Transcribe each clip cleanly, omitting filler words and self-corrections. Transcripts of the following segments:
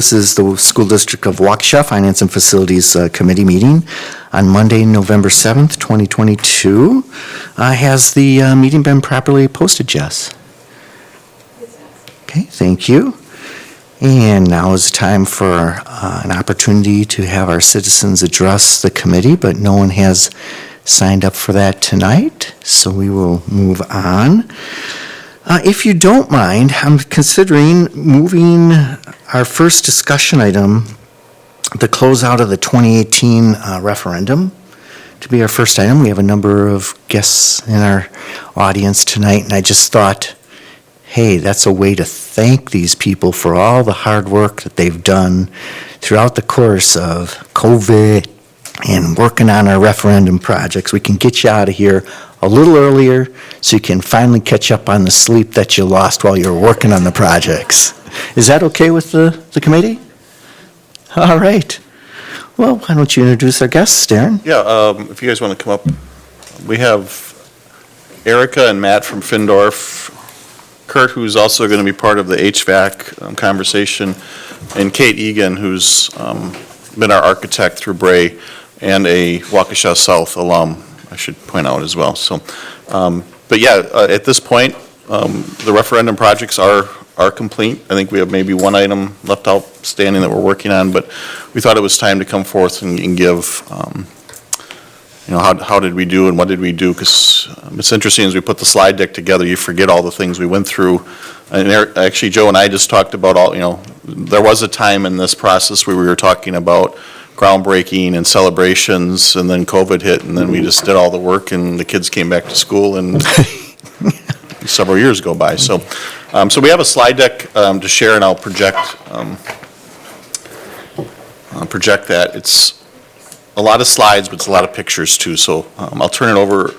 This is the School District of Waukesha Finance and Facilities Committee meeting on Monday, November 7th, 2022. Has the meeting been properly posted, Jess? Okay, thank you. And now is time for an opportunity to have our citizens address the committee, but no one has signed up for that tonight, so we will move on. If you don't mind, I'm considering moving our first discussion item, the closeout of the 2018 referendum, to be our first item. We have a number of guests in our audience tonight, and I just thought, hey, that's a way to thank these people for all the hard work that they've done throughout the course of COVID and working on our referendum projects. We can get you out of here a little earlier so you can finally catch up on the sleep that you lost while you were working on the projects. Is that okay with the committee? All right. Well, why don't you introduce our guests, Darren? Yeah, if you guys want to come up. We have Erica and Matt from Findorf, Kurt, who's also going to be part of the HVAC conversation, and Kate Egan, who's been our architect through Bray and a Waukesha South alum, I should point out as well. So, but yeah, at this point, the referendum projects are complete. I think we have maybe one item left outstanding that we're working on, but we thought it was time to come forth and give, you know, how did we do and what did we do? Because it's interesting, as we put the slide deck together, you forget all the things we went through. And actually, Joe and I just talked about all, you know, there was a time in this process where we were talking about groundbreaking and celebrations, and then COVID hit, and then we just did all the work, and the kids came back to school, and several years go by. So, so we have a slide deck to share, and I'll project that. It's a lot of slides, but it's a lot of pictures too. So I'll turn it over.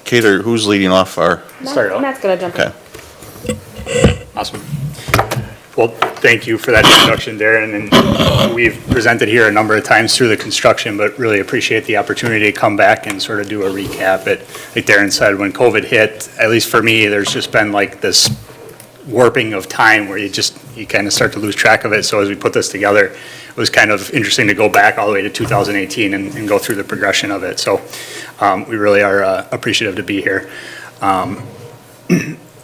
Kate, or who's leading off our? Matt's gonna jump in. Okay. Awesome. Well, thank you for that introduction, Darren. And we've presented here a number of times through the construction, but really appreciate the opportunity to come back and sort of do a recap. Like Darren said, when COVID hit, at least for me, there's just been like this warping of time where you kind of start to lose track of it. So as we put this together, it was kind of interesting to go back all the way to 2018 and go through the progression of it. So we really are appreciative to be here.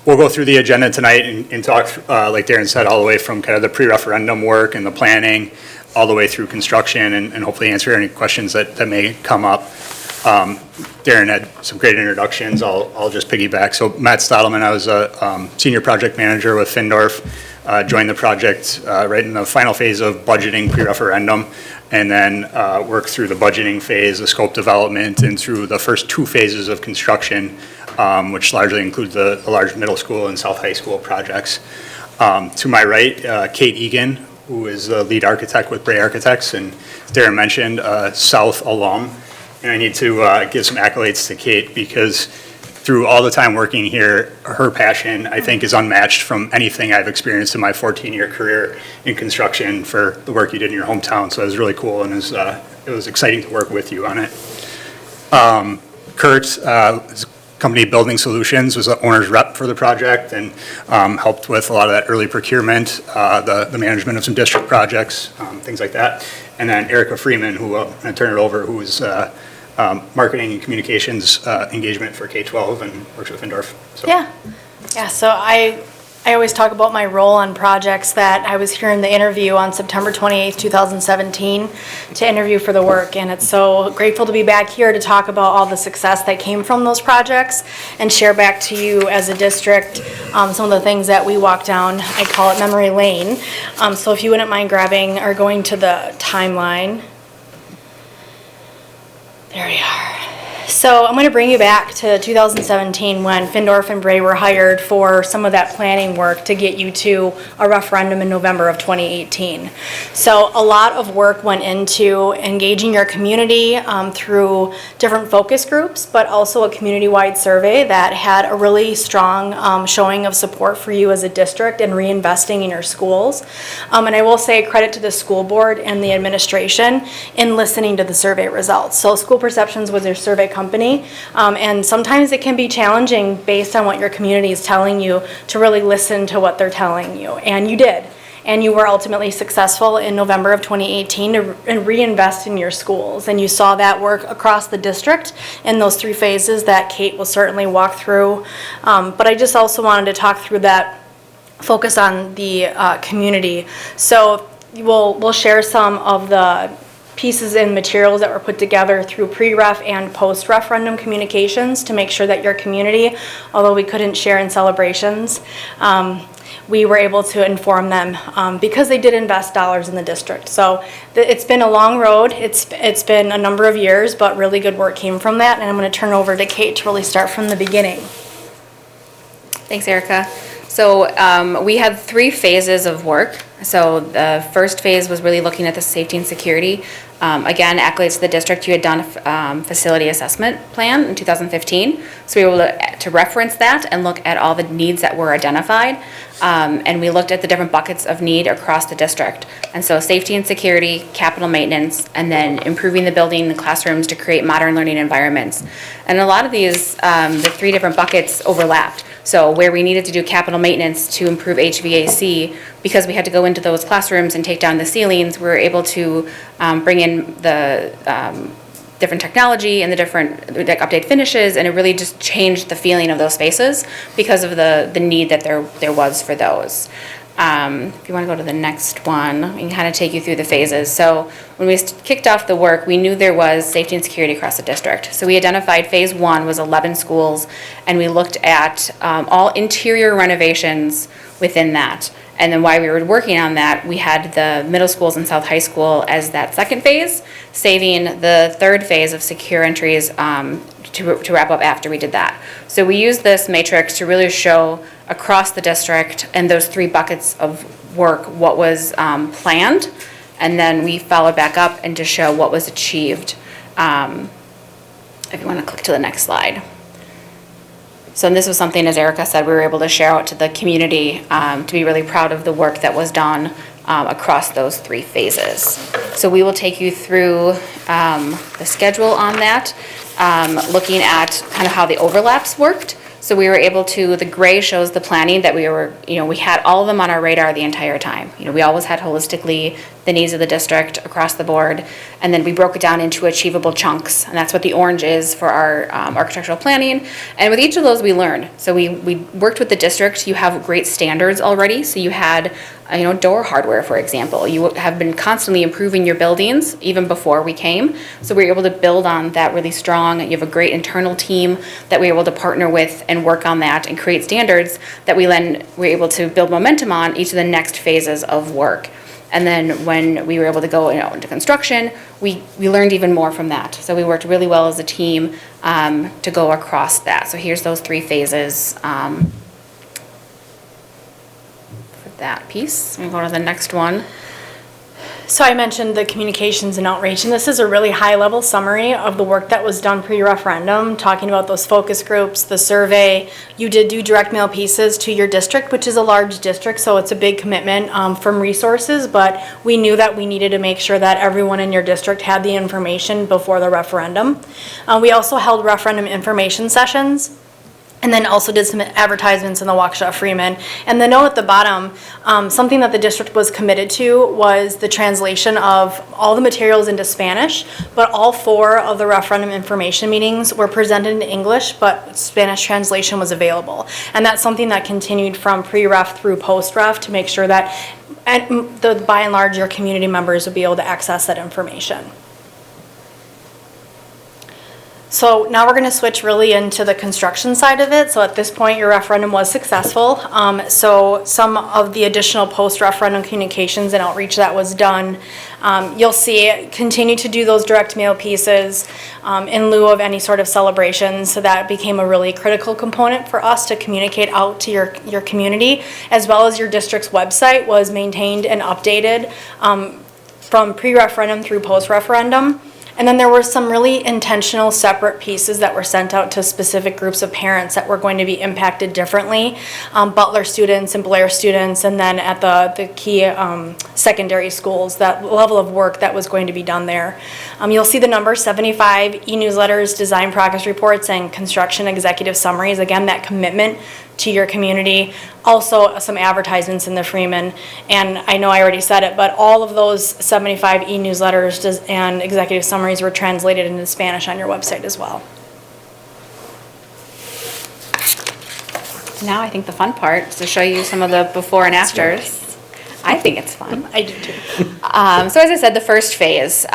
We'll go through the agenda tonight and talk, like Darren said, all the way from kind of the pre-referendum work and the planning, all the way through construction, and hopefully answer any questions that may come up. Darren had some great introductions. I'll just piggyback. So Matt Stottleman, I was a senior project manager with Findorf, joined the project right in the final phase of budgeting pre-referendum, and then worked through the budgeting phase, the scope development, and through the first two phases of construction, which largely includes the large middle school and South High School projects. To my right, Kate Egan, who is the lead architect with Bray Architects, and Darren mentioned South alum. And I need to give some accolades to Kate, because through all the time working here, her passion, I think, is unmatched from anything I've experienced in my 14-year career in construction for the work you did in your hometown. So it was really cool, and it was exciting to work with you on it. Kurt, his company Building Solutions, was the owner's rep for the project, and helped with a lot of that early procurement, the management of some district projects, things like that. And then Erica Freeman, who I'm going to turn it over, who is marketing and communications engagement for K-12 and works with Findorf. So. Yeah. So I always talk about my role on projects that I was here in the interview on September 28th, 2017 to interview for the work, and it's so grateful to be back here to talk about all the success that came from those projects and share back to you as a district some of the things that we walked down. I call it memory lane. So if you wouldn't mind grabbing or going to the timeline. There we are. So I'm going to bring you back to 2017 when Findorf and Bray were hired for some of that planning work to get you to a referendum in November of 2018. So a lot of work went into engaging your community through different focus groups, but also a community-wide survey that had a really strong showing of support for you as a district and reinvesting in your schools. And I will say credit to the school board and the administration in listening to the survey results. So School Perceptions was their survey company, and sometimes it can be challenging based on what your community is telling you to really listen to what they're telling you, and you did. and you were ultimately successful in November of 2018 to reinvest in your schools. And you saw that work across the district in those 3 phases that Kate will certainly walk through. But I just also wanted to talk through that focus on the community. So we'll share some of the pieces and materials that were put together through pre-ref and post-referendum communications to make sure that your community, although we couldn't share in celebrations, we were able to inform them because they did invest dollars in the district. So it's been a long road. It's been a number of years, but really good work came from that. And I'm going to turn over to Kate to really start from the beginning. Thanks, Erica. So we had 3 phases of work. So the first phase was really looking at the safety and security. Again, accolades to the district. You had done a facility assessment plan in 2015. So we were able to reference that and look at all the needs that were identified. And we looked at the different buckets of need across the district. And so safety and security, capital maintenance, and then improving the building and classrooms to create modern learning environments. And a lot of these, the 3 different buckets overlapped. So where we needed to do capital maintenance to improve HVAC, because we had to go into those classrooms and take down the ceilings, we were able to bring in the different technology and the different like update finishes, and it really just changed the feeling of those spaces because of the need that there was for those. If you want to go to the next one, I can kind of take you through the phases. So when we kicked off the work, we knew there was safety and security across the district. So we identified phase 1 was 11 schools, and we looked at all interior renovations within that. And then while we were working on that, we had the middle schools and South High School as that second phase, saving the third phase of secure entries to wrap up after we did that. So we used this matrix to really show across the district and those 3 buckets of work what was planned, and then we followed back up and to show what was achieved. If you want to click to the next slide. So this was something, as Erica said, we were able to share out to the community to be really proud of the work that was done across those 3 phases. So we will take you through the schedule on that, looking at kind of how the overlaps worked. So we were able to, the gray shows the planning that we had all of them on our radar the entire time. We always had holistically the needs of the district across the board, and then we broke it down into achievable chunks, and that's what the orange is for our architectural planning. And with each of those we learned. So we worked with the district. You have great standards already, so you had door hardware, for example. You have been constantly improving your buildings even before we came, so we were able to build on that really strong. You have a great internal team that we were able to partner with and work on that and create standards that we then were able to build momentum on each of the next phases of work. And then when we were able to go into construction, we learned even more from that. So we worked really well as a team to go across that. So here's those 3 phases for that piece. We'll go to the next one. So I mentioned the communications and outreach, and this is a really high-level summary of the work that was done pre-referendum, talking about those focus groups, the survey. You did do direct mail pieces to your district, which is a large district, so it's a big commitment from resources, but we knew that we needed to make sure that everyone in your district had the information before the referendum. We also held referendum information sessions, and then also did some advertisements in the Waukesha Freeman. And the note at the bottom, something that the district was committed to was the translation of all the materials into Spanish, but all 4 of the referendum information meetings were presented in English, but Spanish translation was available. And that's something that continued from pre-ref through post-ref to make sure that, by and large, your community members would be able to access that information. So now we're going to switch really into the construction side of it. So at this point, your referendum was successful. So some of the additional post-referendum communications and outreach that was done, you'll see continue to do those direct mail pieces in lieu of any sort of celebrations. So that became a really critical component for us to communicate out to your community, as well as your district's website was maintained and updated from pre-referendum through post-referendum. And then there were some really intentional separate pieces that were sent out to specific groups of parents that were going to be impacted differently. Butler students and Blair students, and then at the key secondary schools, that level of work that was going to be done there. You'll see the number 75 e-newsletters, design progress reports, and construction executive summaries. Again, that commitment to your community. Also, some advertisements in the Freeman. And I know I already said it, but all of those 75 e-newsletters and executive summaries were translated into Spanish on your website as well. Now I think the fun part is to show you some of the before and afters. I think it's fun. I do too. So as I said, the first phase,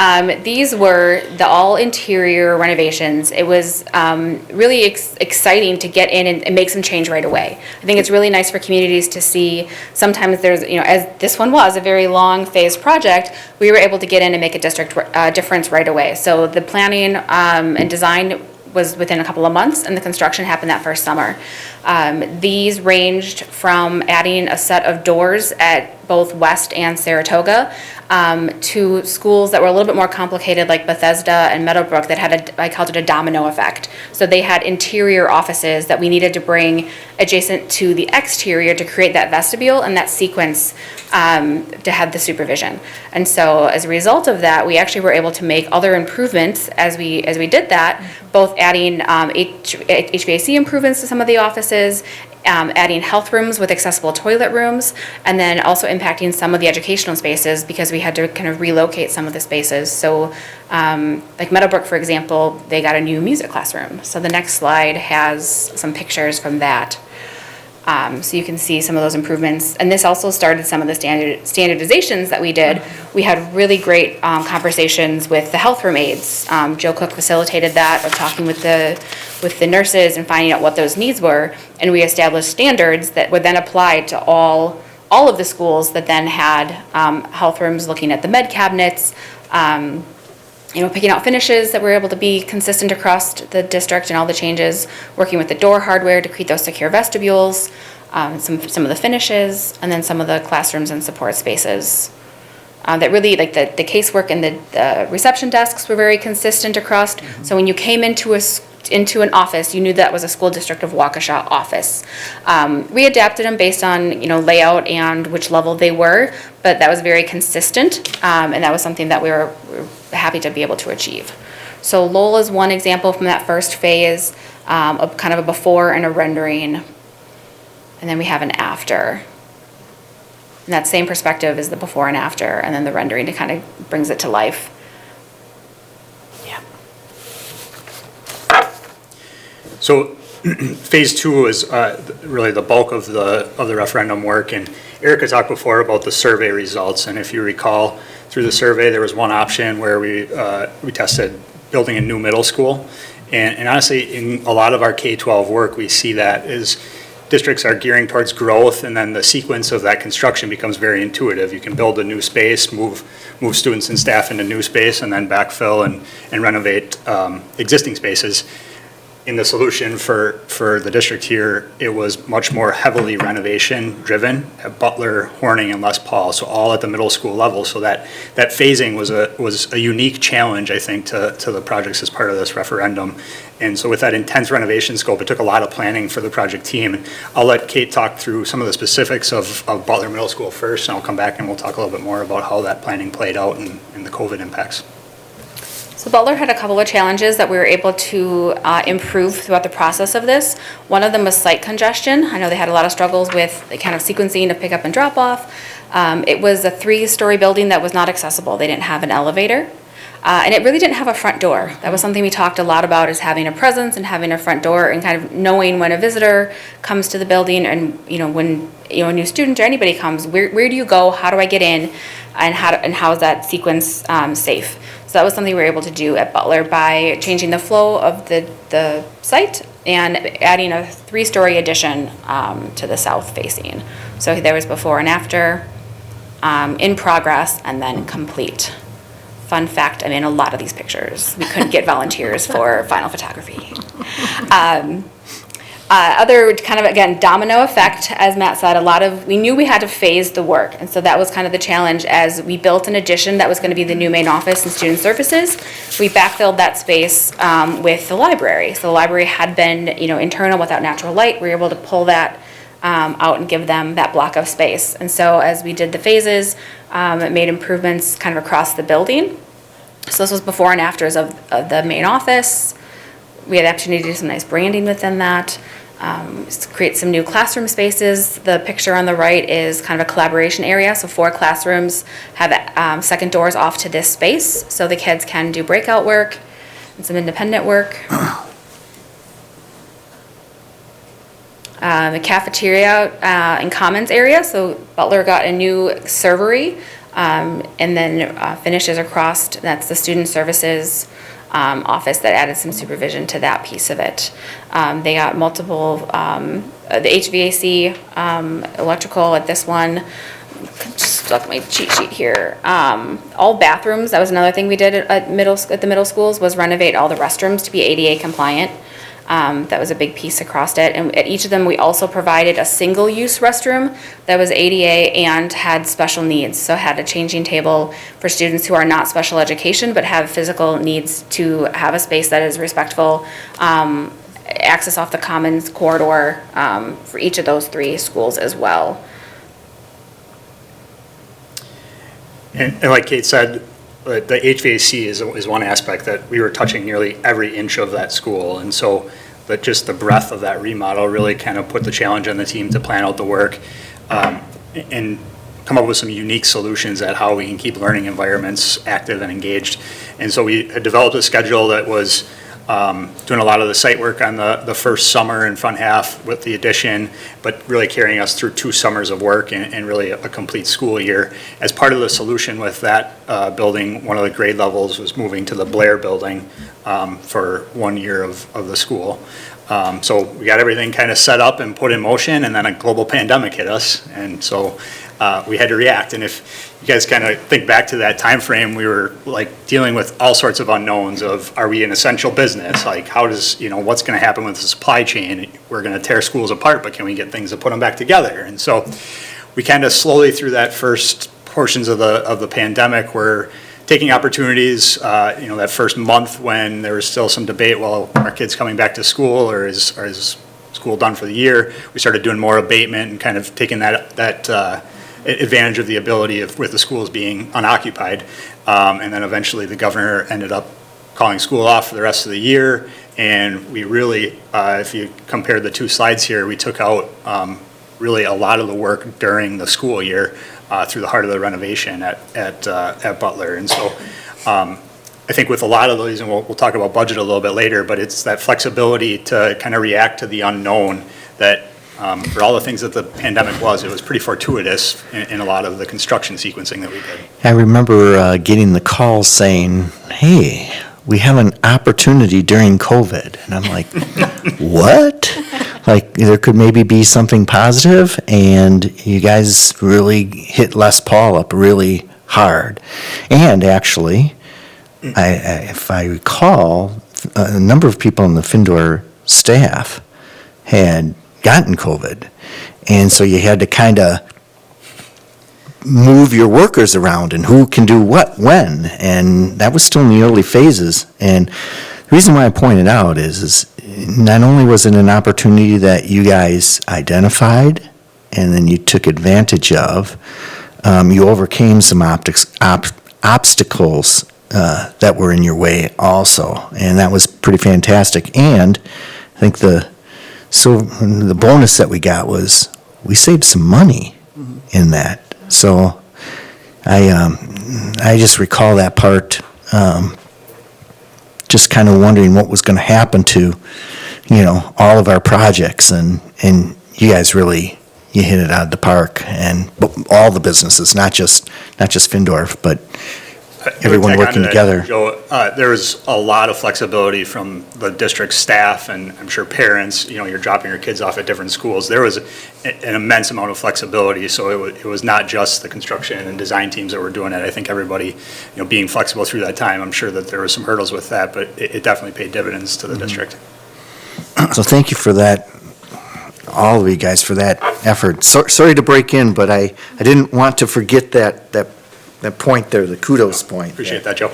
these were the all interior renovations. It was really exciting to get in and make some change right away. I think it's really nice for communities to see. Sometimes there's, as this one was a very long phase project, we were able to get in and make a district difference right away. So the planning and design was within a couple of months, and the construction happened that first summer. These ranged from adding a set of doors at both West and Saratoga to schools that were a little bit more complicated, like Bethesda and Meadowbrook, that had I called it a domino effect. So they had interior offices that we needed to bring adjacent to the exterior to create that vestibule and that sequence to have the supervision. And so as a result of that, we actually were able to make other improvements as we did that, both adding HVAC improvements to some of the offices, adding health rooms with accessible toilet rooms, and then also impacting some of the educational spaces because we had to kind of relocate some of the spaces. So like Meadowbrook, for example, they got a new music classroom. So the next slide has some pictures from that. So you can see some of those improvements. And this also started some of the standardizations that we did. We had really great conversations with the health room aides. Joe Cook facilitated that, of talking with the nurses and finding out what those needs were. And we established standards that would then apply to all of the schools that then had health rooms, looking at the med cabinets, picking out finishes that were able to be consistent across the district and all the changes, working with the door hardware to create those secure vestibules, some of the finishes, and then some of the classrooms and support spaces. That really, like the casework and the reception desks were very consistent across. Mm-hmm. So when you came into an office, you knew that was a school district of Waukesha office. We adapted them based on layout and which level they were, but that was very consistent, and that was something that we were happy to be able to achieve. So Lowell is one example from that first phase of kind of a before and a rendering, and then we have an after. And that same perspective is the before and after, and then the rendering to kind of brings it to life. Yeah. So phase two was really the bulk of the referendum work, and Erica talked before about the survey results, and if you recall through the survey there was one option where we tested building a new middle school, and honestly in a lot of our K-12 work we see that is districts are gearing towards growth, and then the sequence of that construction becomes very intuitive. You can build a new space, move students and staff into new space, and then backfill and renovate existing spaces. In the solution for the district here, it was much more heavily renovation driven at Butler, Horning, and Les Paul, so all at the middle school level. So that phasing was a unique challenge, I think, to the projects as part of this referendum. And so with that intense renovation scope, it took a lot of planning for the project team. I'll let Kate talk through some of the specifics of Butler Middle School first, and I'll come back and we'll talk a little bit more about how that planning played out and the COVID impacts. So Butler had a couple of challenges that we were able to improve throughout the process of this. One of them was site congestion. I know they had a lot of struggles with the kind of sequencing of pickup and drop off. It was a 3-story building that was not accessible. They didn't have an elevator. And it really didn't have a front door. That was something we talked a lot about, is having a presence and having a front door and kind of knowing when a visitor comes to the building, and when a new student or anybody comes, where do you go? How do I get in? And how is that sequence safe? So that was something we were able to do at Butler by changing the flow of the site and adding a 3-story addition to the south facing. So there was before and after, in progress, and then complete. Fun fact, I'm in a lot of these pictures. We couldn't get volunteers for final photography. Other kind of, again, domino effect, as Matt said, we knew we had to phase the work. And so that was kind of the challenge as we built an addition that was going to be the new main office and student services. We backfilled that space with the library. So the library had been, internal without natural light. We were able to pull that out and give them that block of space. And so as we did the phases, it made improvements kind of across the building. So this was before and afters of the main office. We had the opportunity to do some nice branding within that. create some new classroom spaces. The picture on the right is kind of a collaboration area, so 4 classrooms have second doors off to this space, so the kids can do breakout work and some independent work. The cafeteria and commons area, so Butler got a new servery, and then finishes across, that's the student services office that added some supervision to that piece of it. They got multiple, the HVAC, electrical at this one. Just look at my cheat sheet here. All bathrooms, that was another thing we did at the middle schools, was renovate all the restrooms to be ADA compliant. That was a big piece across it. And at each of them, we also provided a single-use restroom that was ADA and had special needs. So had a changing table for students who are not special education but have physical needs to have a space that is respectful, access off the commons corridor for each of those 3 schools as well. And like Kate said, the HVAC is one aspect that we were touching nearly every inch of that school. And so, but just the breadth of that remodel really kind of put the challenge on the team to plan out the work and come up with some unique solutions at how we can keep learning environments active and engaged. And so we had developed a schedule that was doing a lot of the site work on the first summer and front half with the addition, but really carrying us through 2 summers of work and really a complete school year. As part of the solution with that building, one of the grade levels was moving to the Blair building for 1 year of the school. So we got everything kind of set up and put in motion, and then a global pandemic hit us, and so we had to react. And if you guys kind of think back to that time frame, we were like dealing with all sorts of unknowns of, are we an essential business? Like, how does, what's going to happen with the supply chain? We're going to tear schools apart, but can we get things to put them back together? And so we kind of slowly through that first portions of the pandemic were taking opportunities, that first month when there was still some debate, well, are kids coming back to school, or is school done for the year? We started doing more abatement and kind of taking that advantage of the ability of with the schools being unoccupied. And then eventually the governor ended up calling school off for the rest of the year. And we really, if you compare the 2 slides here, we took out really a lot of the work during the school year through the heart of the renovation at Butler. And so I think with a lot of these, and we'll talk about budget a little bit later, but it's that flexibility to kind of react to the unknown that for all the things that the pandemic it was pretty fortuitous in a lot of the construction sequencing that we did. I remember getting the call saying, hey, we have an opportunity during COVID. And I'm like, what? Like, there could maybe be something positive, and you guys really hit Les Paul up really hard. And actually, if I recall, a number of people on the Findor staff had gotten COVID. And so you had to kind of move your workers around and who can do what when. And that was still in the early phases. And the reason why I pointed out is not only was it an opportunity that you guys identified and then you took advantage of, you overcame some obstacles that were in your way also. And that was pretty fantastic. And I think the bonus that we got was we saved some money in that. So I just recall that part, just kind of wondering what was going to happen to, all of our projects, and you guys really, you hit it out of the park, and all the businesses, not just Findorf, but everyone working together. Joe, there was a lot of flexibility from the district staff, and I'm sure parents, you're dropping your kids off at different schools. There was an immense amount of flexibility, so it was not just the construction and design teams that were doing it. I think everybody, being flexible through that time, I'm sure that there were some hurdles with that, but it definitely paid dividends to the district. So thank you for that, all of you guys, for that effort. Sorry to break in, but I didn't want to forget that point there, the kudos point. Appreciate that, Joe.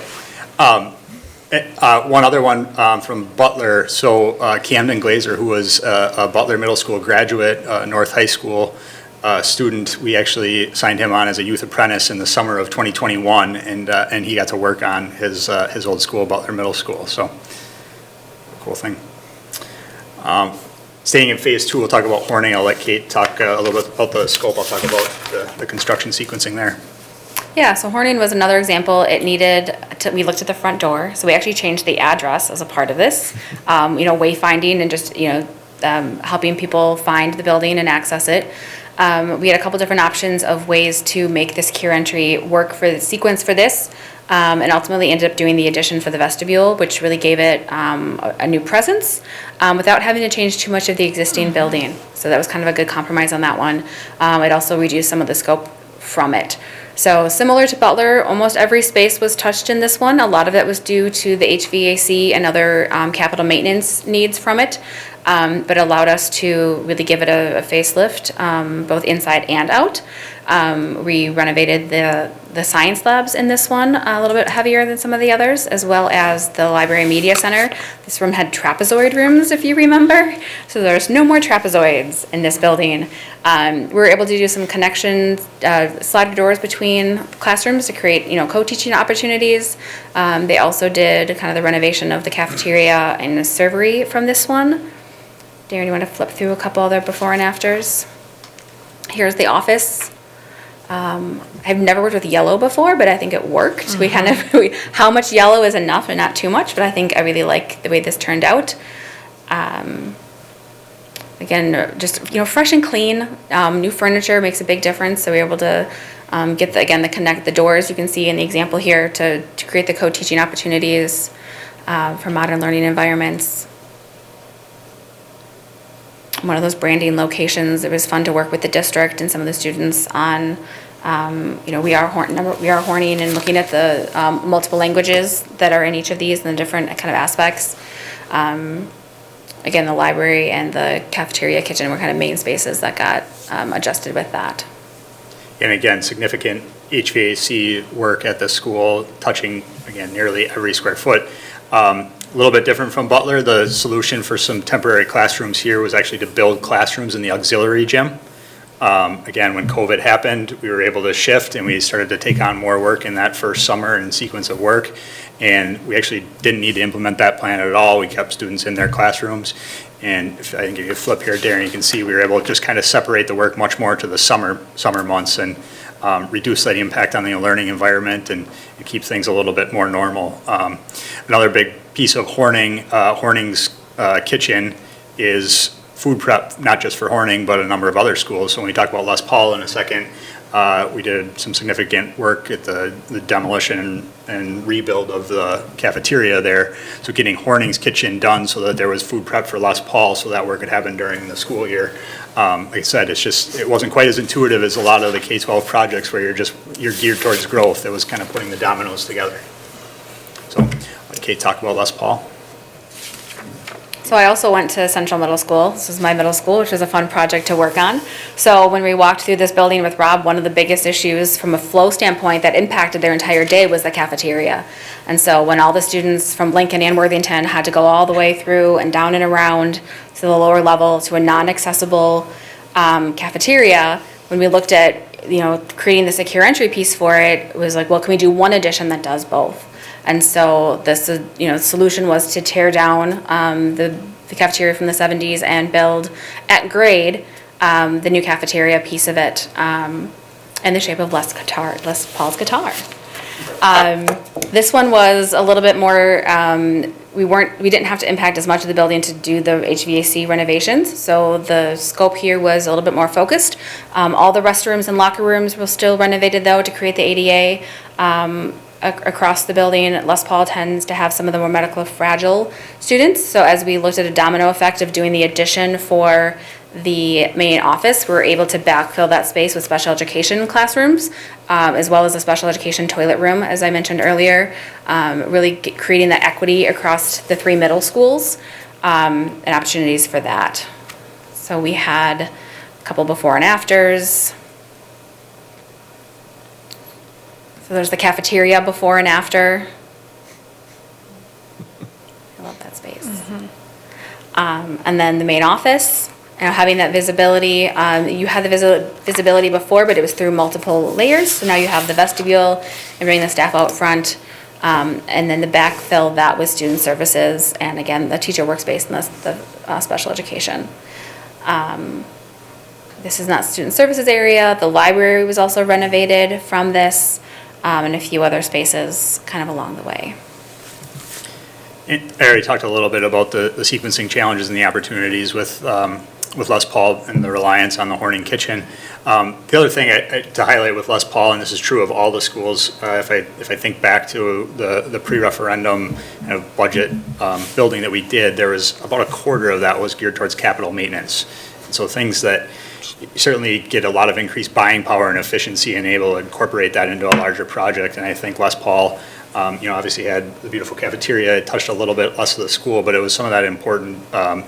One other one from Butler. So Camden Glazer, who was a Butler Middle School graduate, North High School student, we actually signed him on as a youth apprentice in the summer of 2021, and he got to work on his old school, Butler Middle School. So cool thing. Staying in phase 2, we'll talk about Horning. I'll let Kate talk a little bit about the scope. I'll talk about the construction sequencing there. Yeah, so Horning was another example. We looked at the front door, so we actually changed the address as a part of this. Wayfinding and just, helping people find the building and access it. We had a couple different options of ways to make the secure entry work for the sequence for this, and ultimately ended up doing the addition for the vestibule, which really gave it a new presence without having to change too much of the existing building. So that was kind of a good compromise on that one. It also reduced some of the scope from it. So similar to Butler, almost every space was touched in this one. A lot of it was due to the HVAC and other capital maintenance needs from it, but allowed us to really give it a facelift, both inside and out. We renovated the science labs in this one a little bit heavier than some of the others, as well as the library media center. This room had trapezoid rooms, if you remember. So there's no more trapezoids in this building. We were able to do some connections, sliding doors between classrooms to create, co-teaching opportunities. They also did kind of the renovation of the cafeteria and the servery from this one. Darren, you want to flip through a couple other before and afters? Here's the office. I've never worked with yellow before, but I think it worked. Mm-hmm. How much yellow is enough and not too much, but I think I really like the way this turned out. Again, just, fresh and clean. New furniture makes a big difference, so we were able to get the doors you can see in the example here to create the co-teaching opportunities for modern learning environments. One of those branding locations. It was fun to work with the district and some of the students on, we are Horning and looking at the multiple languages that are in each of these and the different kind of aspects. Again, the library and the cafeteria kitchen were kind of main spaces that got adjusted with that. And again, significant HVAC work at the school, touching, again, nearly every square foot. A little bit different from Butler. The solution for some temporary classrooms here was actually to build classrooms in the auxiliary gym. Again, when COVID happened, we were able to shift and we started to take on more work in that first summer and sequence of work. And we actually didn't need to implement that plan at all. We kept students in their classrooms. And I think if you flip here, Darren, you can see we were able to just kind of separate the work much more to the summer months and reduce that impact on the learning environment and keep things a little bit more normal. Another big piece of Horning's kitchen is food prep, not just for Horning, but a number of other schools. So when we talk about Les Paul in a second, we did some significant work at the demolition and rebuild of the cafeteria there. So getting Horning's kitchen done so that there was food prep for Les Paul so that work could happen during the school year. Like I said, it wasn't quite as intuitive as a lot of the K-12 projects where you're geared towards growth. It was kind of putting the dominoes together. So let Kate talk about Les Paul. So I also went to Central Middle School. This is my middle school, which was a fun project to work on. So when we walked through this building with Rob, one of the biggest issues from a flow standpoint that impacted their entire day was the cafeteria. And so when all the students from Lincoln and Worthington had to go all the way through and down and around to the lower level to a non-accessible cafeteria, when we looked at creating the secure entry piece for it, it was like, well, can we do one addition that does both? And so this, solution was to tear down the cafeteria from the 70s and build at grade the new cafeteria piece of it in the shape of Les Paul's guitar. This one was a little bit more. We didn't have to impact as much of the building to do the HVAC renovations, so the scope here was a little bit more focused. All the restrooms and locker rooms were still renovated though to create the ADA. Across the building, Les Paul tends to have some of the more medically fragile students. So as we looked at a domino effect of doing the addition for the main office, we were able to backfill that space with special education classrooms, as well as a special education toilet room, as I mentioned earlier, really creating that equity across the 3 middle schools and opportunities for that. So we had a couple before and afters. So there's the cafeteria before and after. I love that space. Mm-hmm. And then the main office, having that visibility. You had the visibility before, but it was through multiple layers. So now you have the vestibule and bringing the staff out front. And then the backfill that with student services and again, the teacher workspace and the special education. This is not student services area. The library was also renovated from this, and a few other spaces kind of along the way. I already talked a little bit about the sequencing challenges and the opportunities with Les Paul and the reliance on the Horning kitchen. The other thing to highlight with Les Paul, and this is true of all the schools, if I think back to the pre-referendum kind of budget building that we did, there was about a quarter of that was geared towards capital maintenance. And so things that you certainly get a lot of increased buying power and efficiency and able to incorporate that into a larger project. And I think Les Paul, obviously had the beautiful cafeteria. It touched a little bit less of the school, but it was some of that important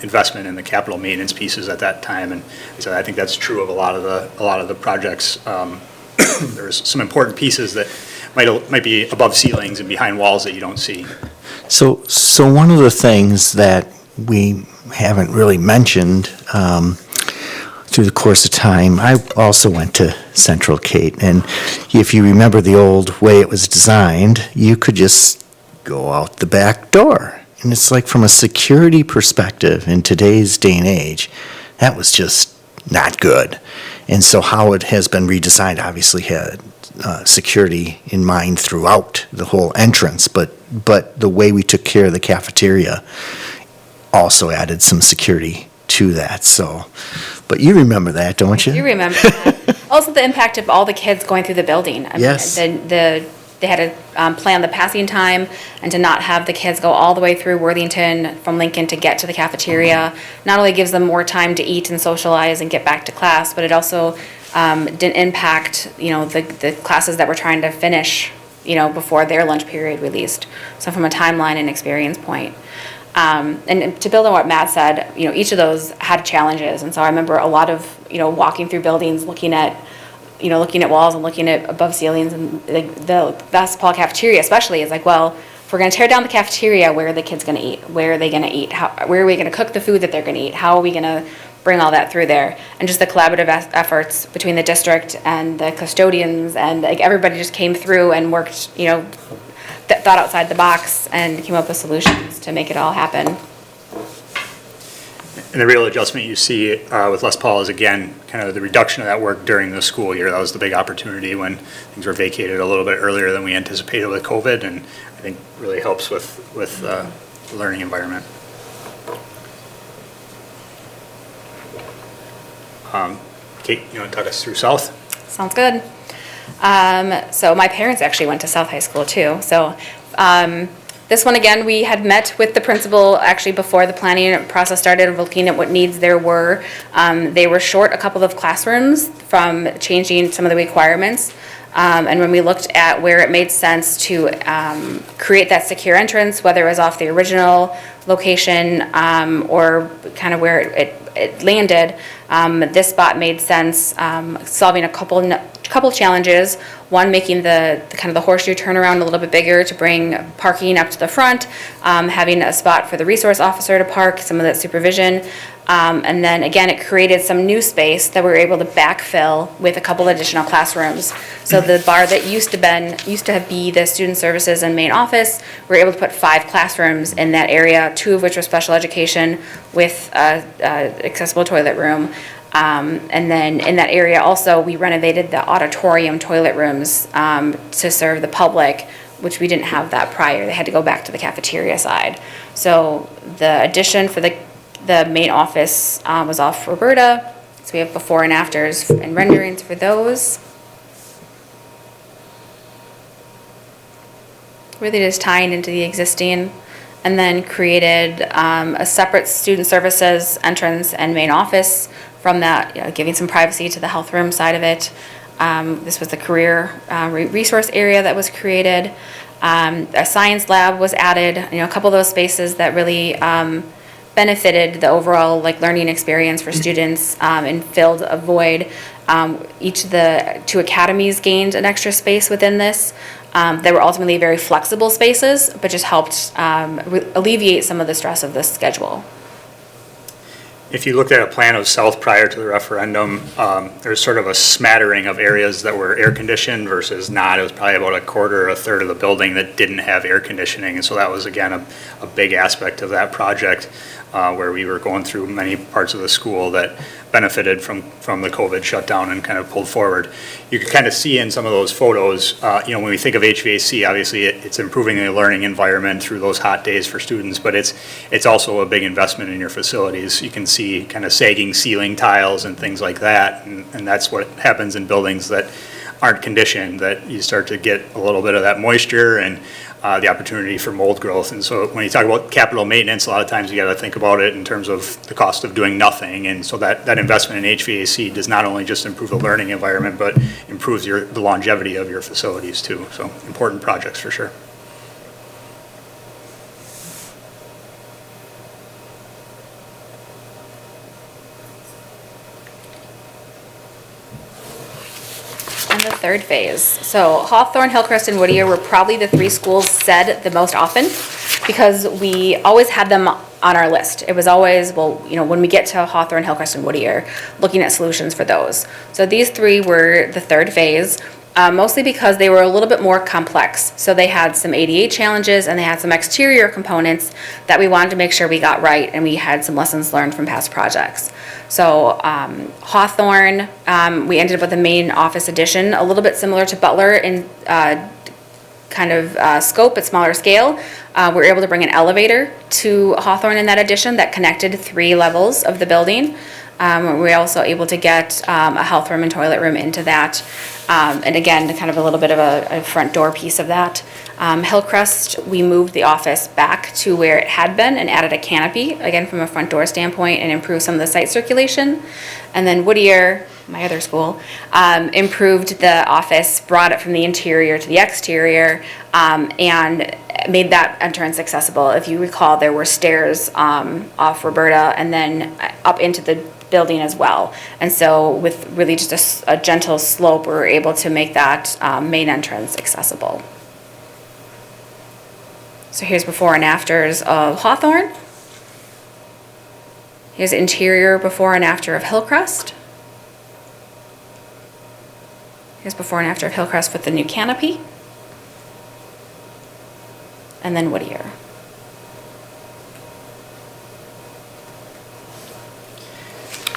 investment in the capital maintenance pieces at that time. And so I think that's true of a lot of the projects. There's some important pieces that might be above ceilings and behind walls that you don't see. So one of the things that we haven't really mentioned through the course of time, I also went to Central Kate, and if you remember the old way it was designed, you could just go out the back door. And it's like from a security perspective in today's day and age, that was just not good. And so how it has been redesigned obviously had security in mind throughout the whole entrance, but the way we took care of the cafeteria also added some security to that. So, but you remember that, don't you? You remember that. Also the impact of all the kids going through the building. I Yes. mean, they had to plan the passing time and to not have the kids go all the way through Worthington from Lincoln to get to the cafeteria. Not only gives them more time to eat and socialize and get back to class, but it also didn't impact, the classes that were trying to finish, before their lunch period released. So from a timeline and experience point. And to build on what Matt said, each of those had challenges. And so I remember a lot of, walking through buildings, looking at walls and looking at above ceilings, and the Les Paul cafeteria especially is like, well, if we're going to tear down the cafeteria, where are the kids going to eat? Where are they going to eat? Where are we going to cook the food that they're going to eat? How are we going to bring all that through there? And just the collaborative efforts between the district and the custodians, and like everybody just came through and worked, thought outside the box and came up with solutions to make it all happen. And the real adjustment you see with Les Paul is, again, kind of the reduction of that work during the school year. That was the big opportunity when things were vacated a little bit earlier than we anticipated with COVID, and I think really helps with the learning environment. Kate, you want to talk us through South? Sounds good. So my parents actually went to South High School too. So this one, again, we had met with the principal actually before the planning process started, looking at what needs there were. They were short a couple of classrooms from changing some of the requirements. And when we looked at where it made sense to create that secure entrance, whether it was off the original location or kind of where it landed, this spot made sense, solving a couple challenges. One, making the kind of the horseshoe turnaround a little bit bigger to bring parking up to the front, having a spot for the resource officer to park, some of that supervision. And then again, it created some new space that we were able to backfill with a couple additional classrooms. So the bar that used to be the student services and main office, we were able to put 5 classrooms in that area, 2 of which were special education with accessible toilet room. And then in that area also, we renovated the auditorium toilet rooms to serve the public, which we didn't have that prior. They had to go back to the cafeteria side. So the addition for the main office was off Roberta. So we have before and afters and renderings for those. Really just tying into the existing, and then created a separate student services entrance and main office from that, giving some privacy to the health room side of it. This was the career resource area that was created. A science lab was added, a couple of those spaces that really benefited the overall learning experience for students and filled a void. Each of the 2 academies gained an extra space within this. They were ultimately very flexible spaces, but just helped alleviate some of the stress of this schedule. If you looked at a plan of South prior to the referendum, there's sort of a smattering of areas that were air conditioned versus not. It was probably about a quarter or a third of the building that didn't have air conditioning. And so that was, again, a big aspect of that project, where we were going through many parts of the school that benefited from the COVID shutdown and kind of pulled forward. You can kind of see in some of those photos, when we think of HVAC, obviously it's improving the learning environment through those hot days for students, but it's also a big investment in your facilities. You can see kind of sagging ceiling tiles and things like that, and that's what happens in buildings that aren't conditioned, that you start to get a little bit of that moisture and the opportunity for mold growth. And so when you talk about capital maintenance, a lot of times you got to think about it in terms of the cost of doing nothing. And so that investment in HVAC does not only just improve the learning environment, but improves the longevity of your facilities too. So important projects for sure. And the third phase. So Hawthorne, Hillcrest, and Whittier were probably the three schools said the most often because we always had them on our list. It was always, well, when we get to Hawthorne, Hillcrest, and Whittier, looking at solutions for those. So these three were the third phase, mostly because they were a little bit more complex. So they had some ADA challenges and they had some exterior components that we wanted to make sure we got right, and we had some lessons learned from past projects. So Hawthorne, we ended up with a main office addition, a little bit similar to Butler in kind of scope but smaller scale. We were able to bring an elevator to Hawthorne in that addition that connected 3 levels of the building. We were also able to get a health room and toilet room into that. And again, kind of a little bit of a front door piece of that. Hillcrest, we moved the office back to where it had been and added a canopy, again from a front door standpoint, and improved some of the site circulation. And then Whittier, my other school, improved the office, brought it from the interior to the exterior, and made that entrance accessible. If you recall, there were stairs off Roberta and then up into the building as well. And so with really just a gentle slope, we were able to make that main entrance accessible. So here's before and afters of Hawthorne. Here's interior before and after of Hillcrest. Here's before and after of Hillcrest with the new canopy. And then Whittier.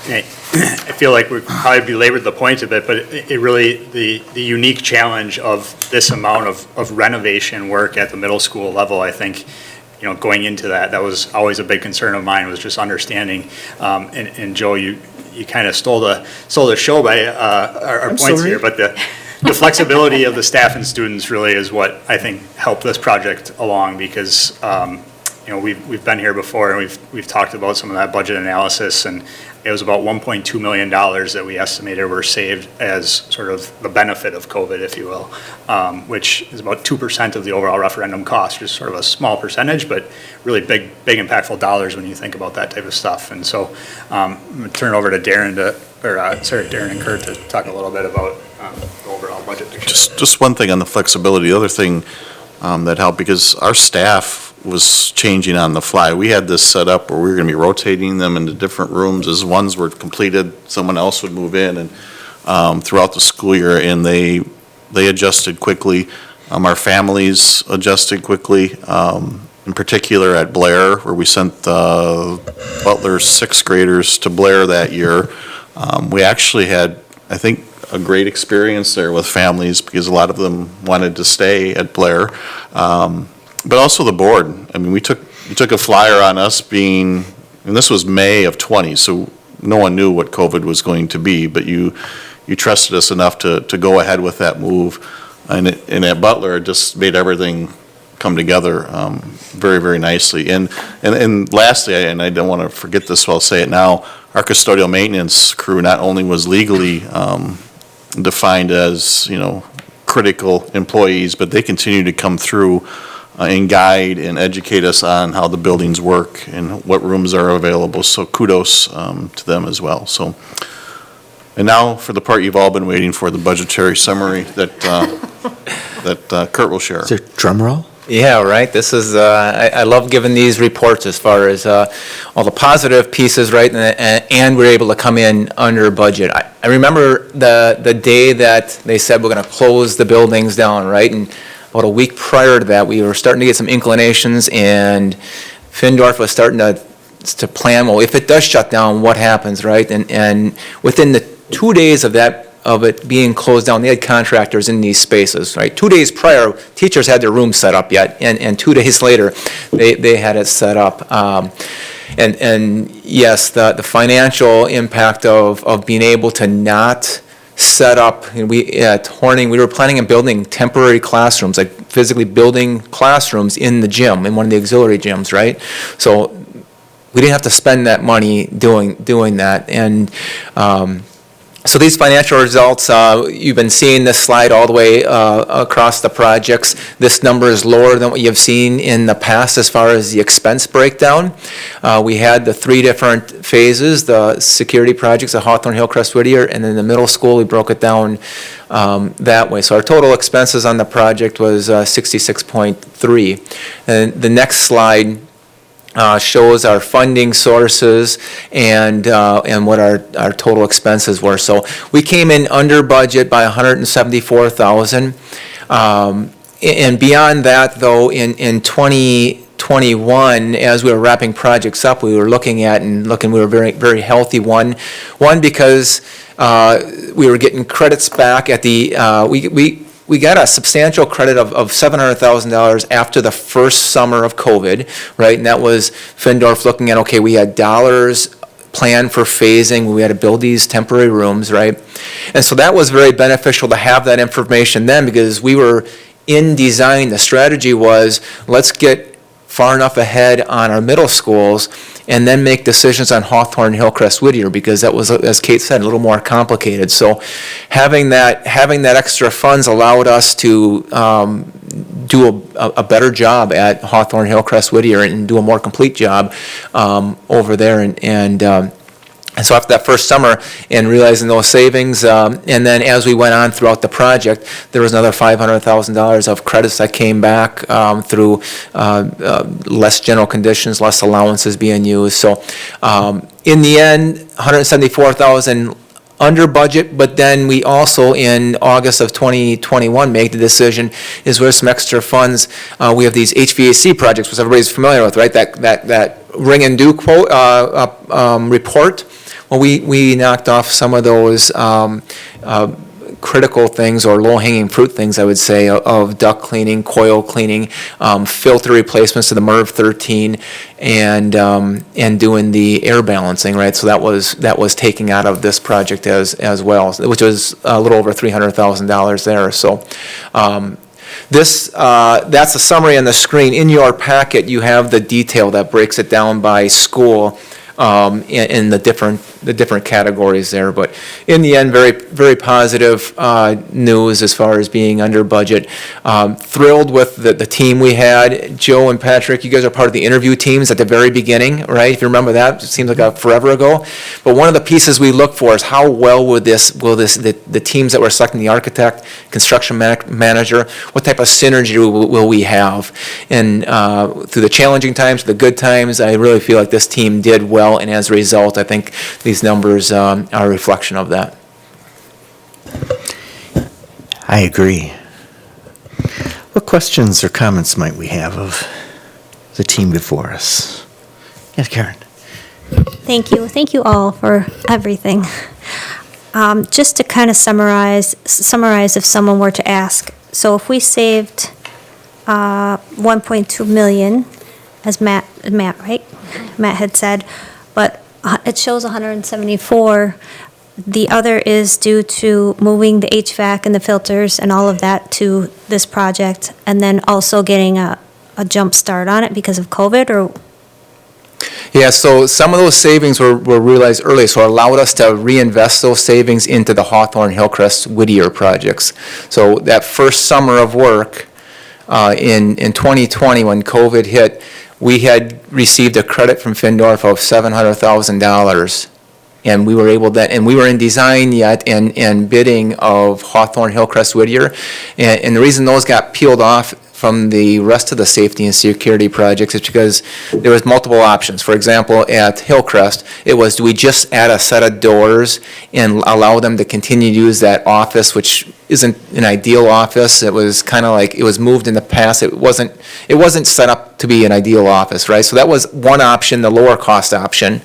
I feel like we've probably belabored the point a bit, but it really, the unique challenge of this amount of renovation work at the middle school level, I think, going into that was always a big concern of mine, was just understanding. And Joe, you kind of stole the show by our points here, but the flexibility of the staff and students really is what I think helped this project along, because we've been here before and we've talked about some of that budget analysis, and it was about $1.2 million that we estimated were saved as sort of the benefit of COVID, if you will, which is about 2% of the overall referendum cost, just sort of a small percentage, but really big impactful dollars when you think about that type of stuff. And so I'm going to turn it over to Darren Darren and Kurt to talk a little bit about the overall budget picture. Just one thing on the flexibility. The other thing that helped, because our staff was changing on the fly. We had this set up where we were going to be rotating them into different rooms. As ones were completed, someone else would move in, and throughout the school year, and they adjusted quickly. Our families adjusted quickly, in particular at Blair, where we sent Butler's 6th graders to Blair that year. We actually had, I think, a great experience there with families, because a lot of them wanted to stay at Blair. But also the board. I mean, you took a flyer on us being, and this was May of 20, so no one knew what COVID was going to be, but you trusted us enough to go ahead with that move. And at Butler, it just made everything come together very, very nicely. And lastly, and I don't want to forget this, so I'll say it now, our custodial maintenance crew not only was legally defined as, critical employees, but they continue to come through and guide and educate us on how the buildings work and what rooms are available. So kudos to them as well. So, and now for the part you've all been waiting for, the budgetary summary that Kurt will share. Is there drum roll? Yeah, right. This is, I love giving these reports as far as all the positive pieces, right? And we're able to come in under budget. I remember the day that they said we're going to close the buildings down, right? And about a week prior to that, we were starting to get some inclinations, and Findorf was starting to plan, well, if it does shut down, what happens, right? And within the 2 days of it being closed down, they had contractors in these spaces, right? 2 days prior, teachers had their room set up yet, and 2 days later, they had it set up. And yes, the financial impact of being able to not set up, and at Horning, we were planning on building temporary classrooms, like physically building classrooms in the gym, in one of the auxiliary gyms, right? So we didn't have to spend that money doing that. And so these financial results, you've been seeing this slide all the way across the projects. This number is lower than what you've seen in the past as far as the expense breakdown. We had the 3 different phases, the security projects at Hawthorne, Hillcrest, Whittier, and then the middle school, we broke it down that way. So our total expenses on the project was 66.3. And the next slide shows our funding sources and what our total expenses were. So we came in under budget by $174,000. And beyond that, though, in 2021, as we were wrapping projects up, we were looking we were very, very healthy. One because we were getting credits back at the, we got a substantial credit of $700,000 after the first summer of COVID, right? And that was Findorf looking at, okay, we had dollars planned for phasing. We had to build these temporary rooms, right? And so that was very beneficial to have that information then, because we were in design. The strategy was, let's get far enough ahead on our middle schools and then make decisions on Hawthorne, Hillcrest, Whittier, because that was, as Kate said, a little more complicated. So having that extra funds allowed us to do a better job at Hawthorne, Hillcrest, Whittier, and do a more complete job over there. And so after that first summer and realizing those savings, and then as we went on throughout the project, there was another $500,000 of credits that came back through less general conditions, less allowances being used. So in the end, $174,000 under budget, but then we also in August of 2021 made the decision, is where some extra funds, we have these HVAC projects, which everybody's familiar with, right? That ring and do quote report. Well, we knocked off some of those critical things, or low-hanging fruit things, I would say, of duct cleaning, coil cleaning, filter replacements to the MERV 13, and doing the air balancing, right? So that was taking out of this project as well, which was a little over $300,000 there. So that's a summary on the screen. In your packet, you have the detail that breaks it down by school. In the different categories there, but in the end, very, very positive news as far as being under budget. Thrilled with the team we had. Joe and Patrick, you guys are part of the interview teams at the very beginning, right? If you remember that, it seems like forever ago. But one of the pieces we look for is how well will the teams that we're selecting, the architect, construction manager, what type of synergy will we have? And through the challenging times, the good times, I really feel like this team did well. And as a result, I think these numbers are a reflection of that. I agree. What questions or comments might we have of the team before us? Yes, Karen. Thank you. Thank you all for everything. Just to kind of summarize if someone were to ask. So if we saved 1.2 million, as Matt, right? Matt had said, but it shows 174. The other is due to moving the HVAC and the filters and all of that to this project, and then also getting a jump start on it because of COVID, or? Yeah, so some of those savings were realized early, so it allowed us to reinvest those savings into the Hawthorne, Hillcrest, Whittier projects. So that first summer of work in 2020, when COVID hit, we had received a credit from Findorf of $700,000, and we were able and we were in design yet and bidding of Hawthorne, Hillcrest, Whittier, and the reason those got peeled off from the rest of the safety and security projects is because there was multiple options. For example, at Hillcrest, it was, do we just add a set of doors and allow them to continue to use that office, which isn't an ideal office. It was kind of like, it was moved in the past. It wasn't set up to be an ideal office, right? So that was one option, the lower cost option.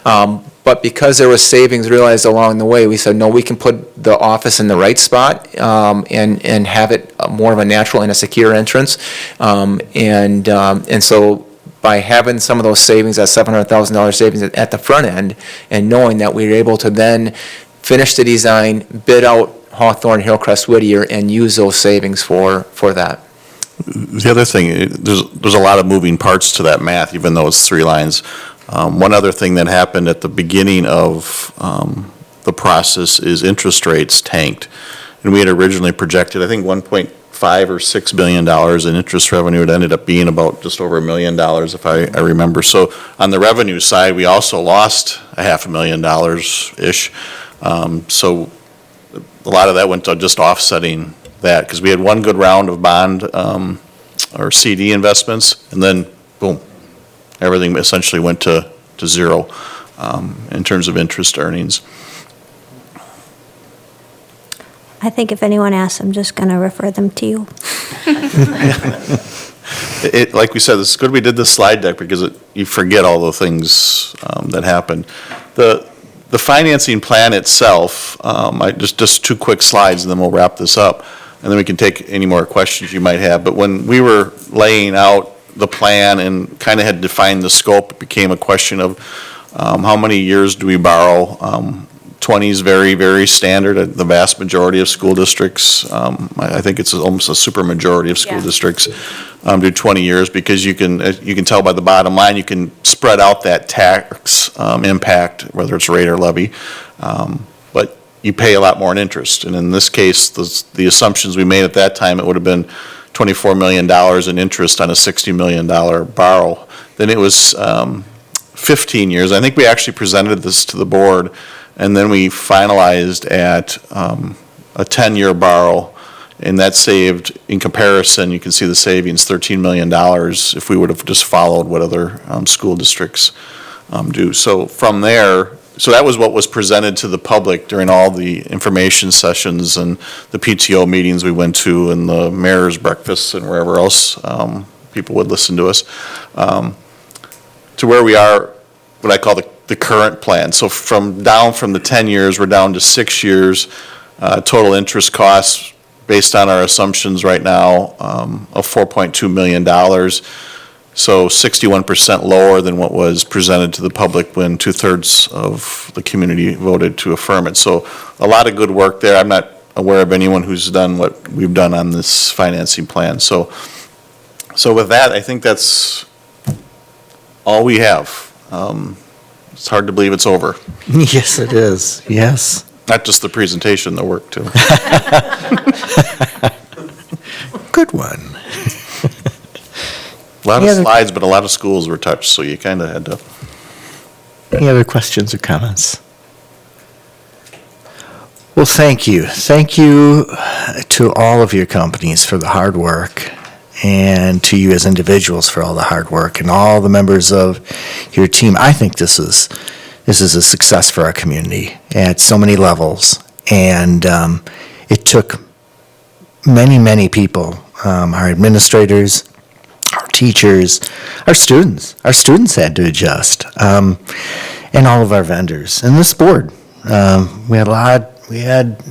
But because there was savings realized along the way, we said, no, we can put the office in the right spot and have it more of a natural and a secure entrance. And so by having some of those savings, that $700,000 savings at the front end, and knowing that we were able to then finish the design, bid out Hawthorne, Hillcrest, Whittier, and use those savings for that. The other thing, there's a lot of moving parts to that math, even though it's 3 lines. One other thing that happened at the beginning of the process is interest rates tanked. And we had originally projected, I think, $1.5 or $6 billion in interest revenue. It ended up being about just over $1 million, if I remember. So on the revenue side, we also lost $500,000-ish. So a lot of that went to just offsetting that, because we had one good round of bond or CD investments, and then, boom, everything essentially went to zero in terms of interest earnings. I think if anyone asks, I'm just going to refer them to you. Like we said, it's good we did this slide deck, because you forget all the things that happened. The financing plan itself, just 2 quick slides, and then we'll wrap this up, and then we can take any more questions you might have. But when we were laying out the plan and kind of had defined the scope, it became a question of how many years do we borrow. 20 is very, very standard at the vast majority of school districts. I think it's almost a super majority of school districts do 20 years, because you can tell by the bottom line, you can spread out that tax impact, whether it's rate or levy, but you pay a lot more in interest. And in this case, the assumptions we made at that time, it would have been $24 million in interest on a $60 million borrow. Then it was 15 years. I think we actually presented this to the board, and then we finalized at a 10-year borrow, and that saved, in comparison, you can see the savings, $13 million if we would have just followed what other school districts do. So from there, so that was what was presented to the public during all the information sessions and the PTO meetings we went to, and the mayor's breakfasts and wherever else people would listen to us, to where we are, what I call the current plan. So from the 10 years, we're down to 6 years. Total interest costs, based on our assumptions right now, of $4.2 million. So 61% lower than what was presented to the public when 2/3 of the community voted to affirm it. So a lot of good work there. I'm not aware of anyone who's done what we've done on this financing plan. So with that, I think that's all we have. It's hard to believe it's over. Yes, it is, yes. Not just the presentation, the work too. Good one. A lot of Any other- slides, but a lot of schools were touched, so you kind of had to. Any other questions or comments? Well, thank you. Thank you to all of your companies for the hard work, and to you as individuals for all the hard work, and all the members of your team. I think this is a success for our community at so many levels, and it took many, many people, our administrators, our teachers, our students. Our students had to adjust, and all of our vendors, and this board. We had,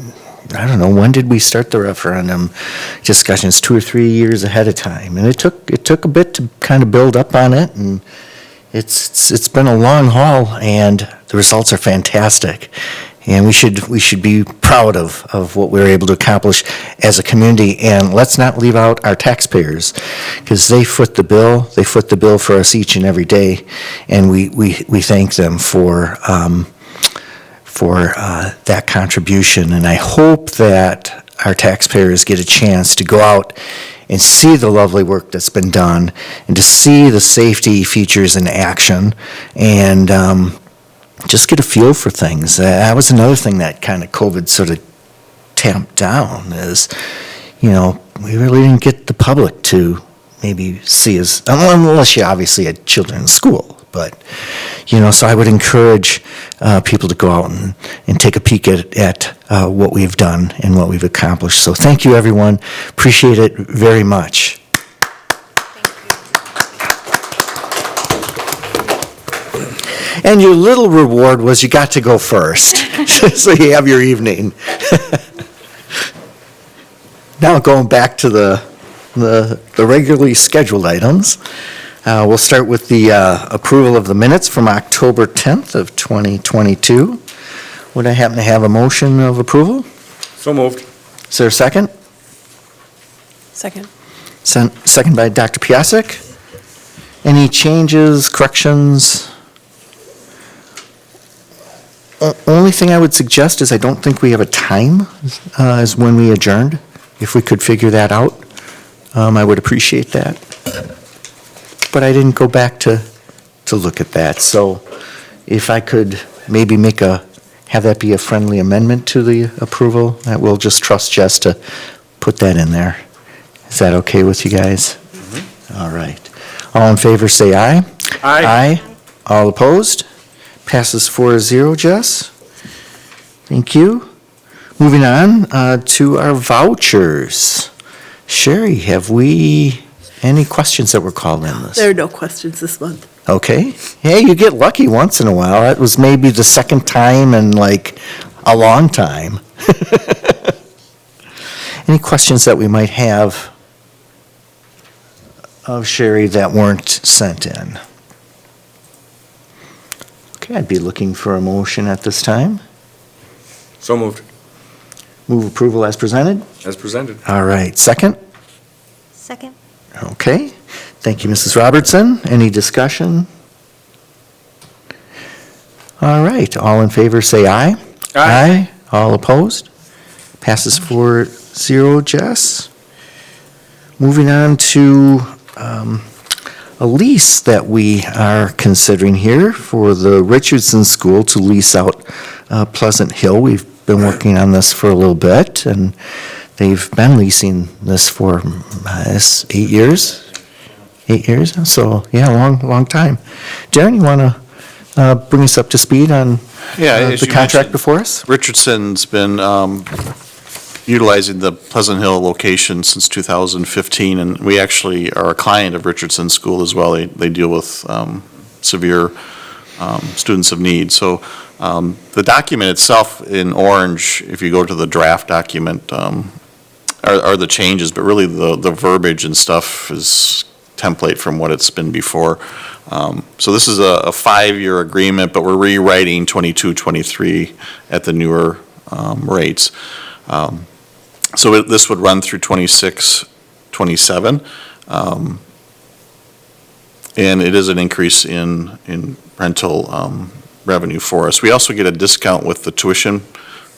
I don't know, when did we start the referendum discussions? 2 or 3 years ahead of time, and it took a bit to kind of build up on it, and it's been a long haul, and the results are fantastic. And we should be proud of what we were able to accomplish as a community. And let's not leave out our taxpayers, because they foot the bill. They foot the bill for us each and every day, and we thank them for that contribution. And I hope that our taxpayers get a chance to go out and see the lovely work that's been done, and to see the safety features in action, and just get a feel for things. That was another thing that kind of COVID sort of tamped down, is, we really didn't get the public to maybe see us, unless you obviously had children in school. But, so I would encourage people to go out and take a peek at what we've done and what we've accomplished. So thank you, everyone. Appreciate it very much. And your little reward was you got to go first. So you have your evening. Now going back to the regularly scheduled items. We'll start with the approval of the minutes from October 10th of 2022. Would I happen to have a motion of approval? So moved. Is there a second? Second. Second by Dr. Piasek. Any changes, corrections? Only thing I would suggest is I don't think we have a time as when we adjourned. If we could figure that out, I would appreciate that. But I didn't go back to look at that. So if I could maybe have that be a friendly amendment to the approval, that we'll just trust Jess to put that in there. Is that okay with you guys? Mm-hmm. All right. All in favor, say aye. Aye. Aye. All opposed? Passes 4-0, Jess. Thank you. Moving on to our vouchers. Sherry, have we any questions that were called in this? There are no questions this month. Okay. Hey, you get lucky once in a while. That was maybe the second time in like a long time. Any questions that we might have of Sherry that weren't sent in? Okay, I'd be looking for a motion at this time. So moved. Move approval as presented. As presented. All right, second? Second? Okay. Thank you, Mrs. Robertson. Any discussion? All right, all in favor say aye. Aye. All opposed? Passes 4-0, Jess. Moving on to a lease that we are considering here for the Richardson School to lease out Pleasant Hill. We've been working on this for a little bit, and they've been leasing this for 8 years. 8 years, so yeah, long time. Darren, you want to bring us up to speed on As the you contract mentioned, before us? Richardson's been utilizing the Pleasant Hill location since 2015, and we actually are a client of Richardson School as well. They deal with severe students of need. So the document itself in orange, if you go to the draft document, are the changes, but really the verbiage and stuff is template from what it's been before. So this is a 5-year agreement, but we're rewriting 22, 23 at the newer rates. So this would run through 26, 27. And it is an increase in rental revenue for us. We also get a discount with the tuition,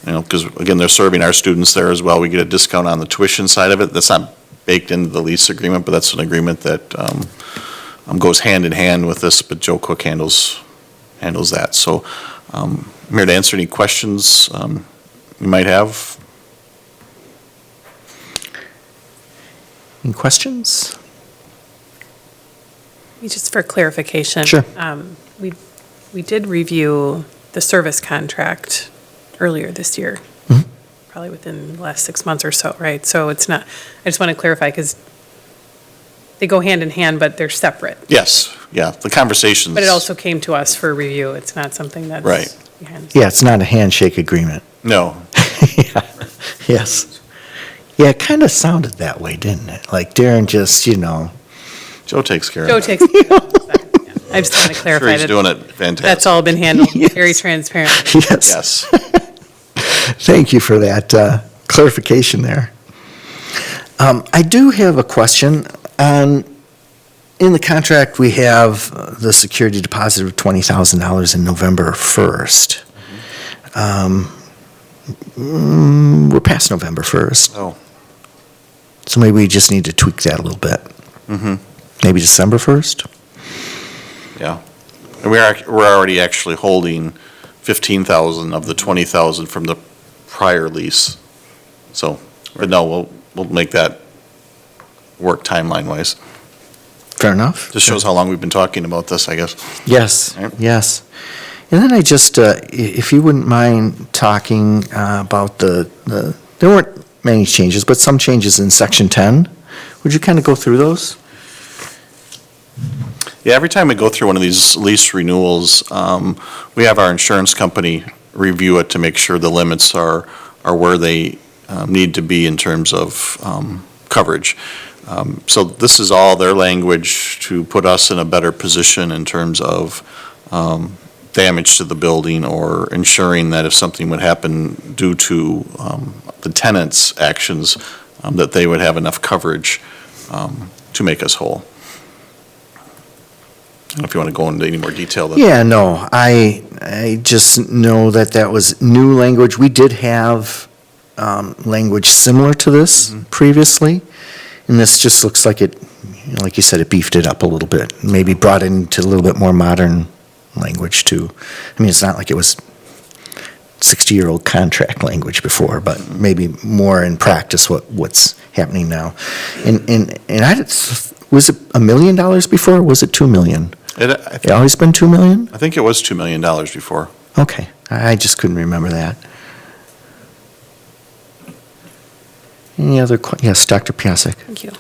because again, they're serving our students there as well. We get a discount on the tuition side of it. That's not baked into the lease agreement, but that's an agreement that goes hand in hand with this, but Joe Cook handles that. So I'm here to answer any questions you might have. Any questions? Just for clarification. Sure. We did review the service contract earlier this year. Mhm. Probably within the last 6 months or so, right? So it's not, I just want to clarify, because they go hand in hand, but they're separate. Yes, yeah, the conversations. But it also came to us for review. It's not something that's. Right. behind. Yeah, it's not a handshake agreement. No, Yeah. Yes. Yeah, it kind of sounded that way, didn't it? Like Darren just, Joe takes care of Joe it. takes. I just want to Sure, clarify he's that. doing it fantastic. That's all been handled Yes. very transparent. Yes. Yes. Thank you for that clarification there. I do have a question. In the contract, we have the security deposit of $20,000 in November 1st. We're past November 1st, Oh, so maybe we just need to tweak that a little bit. mm-hmm, Maybe December 1st? yeah. And we're already actually holding 15,000 of the 20,000 from the prior lease. So, but no, we'll make that work timeline-wise. Fair enough. Just shows how long we've been talking about this, I guess. Yes, Right. yes. And then I just, if you wouldn't mind talking about there weren't many changes, but some changes in Section 10. Would you kind of go through those? Yeah, every time we go through one of these lease renewals, we have our insurance company review it to make sure the limits are where they need to be in terms of coverage. So this is all their language to put us in a better position in terms of damage to the building or ensuring that if something would happen due to the tenant's actions, that they would have enough coverage to make us whole. I don't know if you want to go into any more detail. Yeah, no, I just know that was new language. We did have language similar to this previously, and this just looks like it, like you said, it beefed it up a little bit, maybe brought into a little bit more modern language too. I mean, it's not like it was 60-year-old contract language before, but maybe more in practice what's happening now. And was it $1 million before, or was it $2 million? It always been $2 million? I think it was $2 million before. Okay, I just couldn't remember that. Any other, yes, Dr. Piasek? Thank you.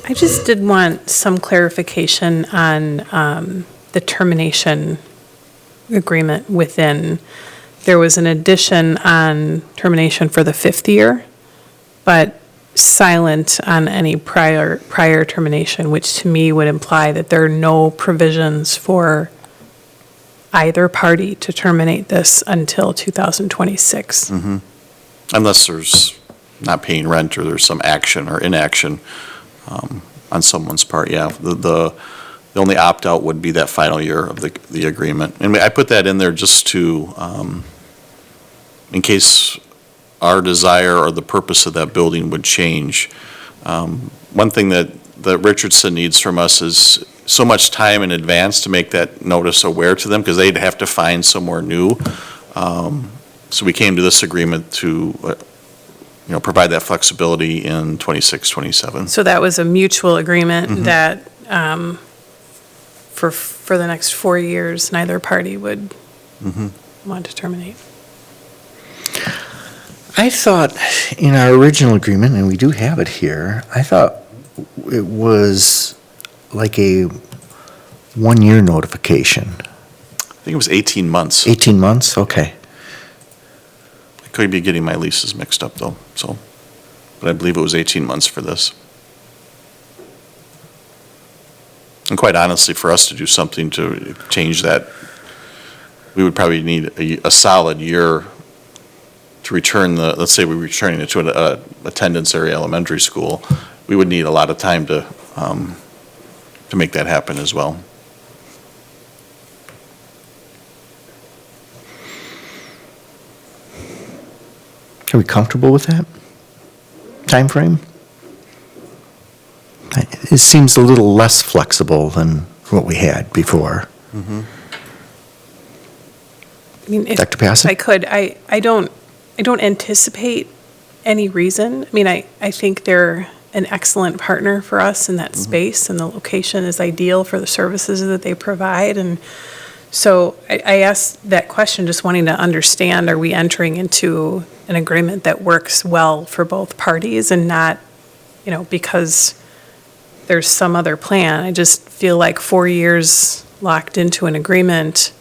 I just did want some clarification on the termination agreement within. There was an addition on termination for the 5th year, but silent on any prior termination, which to me would imply that there are no provisions for either party to terminate this until 2026. Unless there's not paying rent or there's some action or inaction on someone's part, yeah. The only opt-out would be that final year of the agreement. And I put that in there just to, in case our desire or the purpose of that building would change. One thing that Richardson needs from us is so much time in advance to make that notice aware to them, because they'd have to find somewhere new. So we came to this agreement to provide that flexibility in 26, 27. So that was a mutual agreement that for the next 4 years, neither party would want to terminate. I thought in our original agreement, and we do have it here, I thought it was like a 1-year notification. I think it was 18 months. 18 months, okay. I could be getting my leases mixed up, though, but I believe it was 18 months for this. And quite honestly, for us to do something to change that, we would probably need a solid year to return let's say we're returning it to an attendance area elementary school. We would need a lot of time to make that happen as well. Are we comfortable with that time frame? It seems a little less flexible than what we had before. I mean, if Dr. Passick? I could, I don't anticipate any reason. I mean, I think they're an excellent partner for us in that space, and the location is ideal for the services that they provide. And so I asked that question just wanting to understand, are we entering into an agreement that works well for both parties and not, because there's some other plan? I just feel like 4 years locked into an agreement,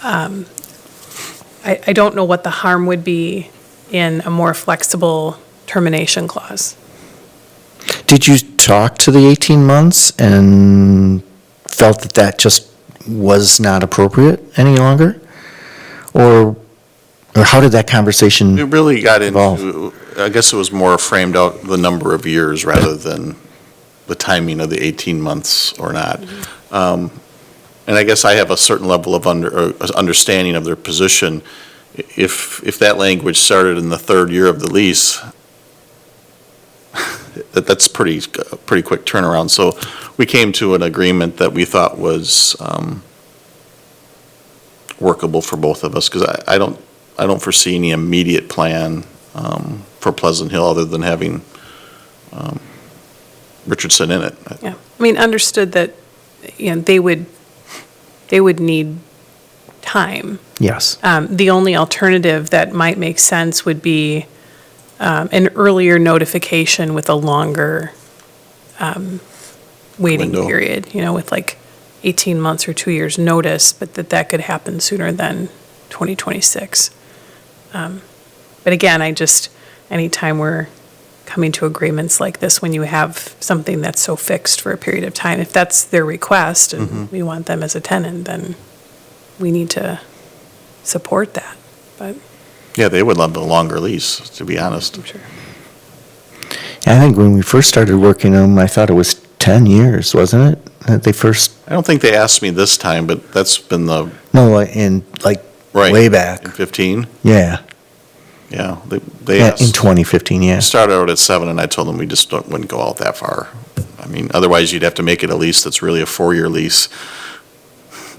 I don't know what the harm would be in a more flexible termination clause. Did you talk to the 18 months and felt that just was not appropriate any longer? Or how did that conversation It really got evolve? into, I guess it was more framed out the number of years rather than the timing of the 18 months or not. And I guess I have a certain level of understanding of their position. If that language started in the 3rd year of the lease, that's pretty quick turnaround. So we came to an agreement that we thought was workable for both of us, because I don't foresee any immediate plan for Pleasant Hill other than having Richardson in it. Yeah, I mean, understood that, they would need time. Yes. The only alternative that might make sense would be an earlier notification with a longer waiting Window. period, with like 18 months or 2 years' notice, but that could happen sooner than 2026. But again, anytime we're coming to agreements like this, when you have something that's so fixed for a period of time, if that's their request and we want them as a tenant, then we need to support that, but Yeah, they would love the longer lease, to be honest. I'm sure. I think when we first started working on them, I thought it was 10 years, wasn't it? That they first, I don't think they asked me this time, but that's been the, no, in like right. way back. In 15, Yeah. yeah. They Yeah, asked. in 2015, yeah. We started out at 7, and I told them we just wouldn't go out that far. I mean, otherwise you'd have to make it a lease that's really a 4-year lease,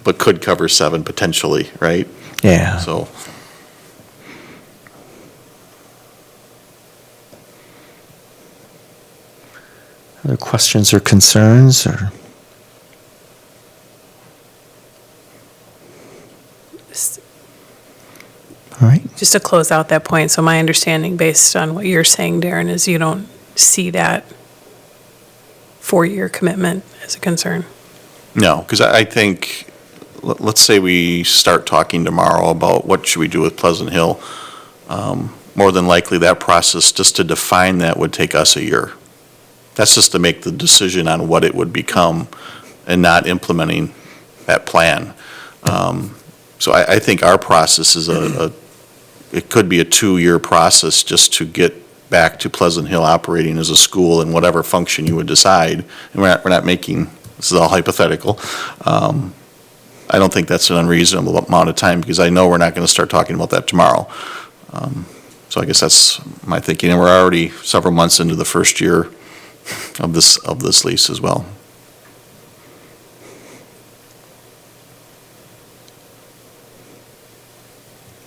but could cover 7 potentially, right? Yeah. So, Other questions or concerns, or? All right. Just to close out that point, so my understanding, based on what you're saying, Darren, is you don't see that 4-year commitment as a concern? no, because I think, let's say we start talking tomorrow about what should we do with Pleasant Hill. More than likely, that process, just to define that, would take us a year. That's just to make the decision on what it would become and not implementing that plan. So I think our process is it could be a 2-year process just to get back to Pleasant Hill operating as a school in whatever function you would decide. And we're not making, this is all hypothetical. I don't think that's an unreasonable amount of time, because I know we're not going to start talking about that tomorrow. So I guess that's my thinking, and we're already several months into the first year of this lease as well.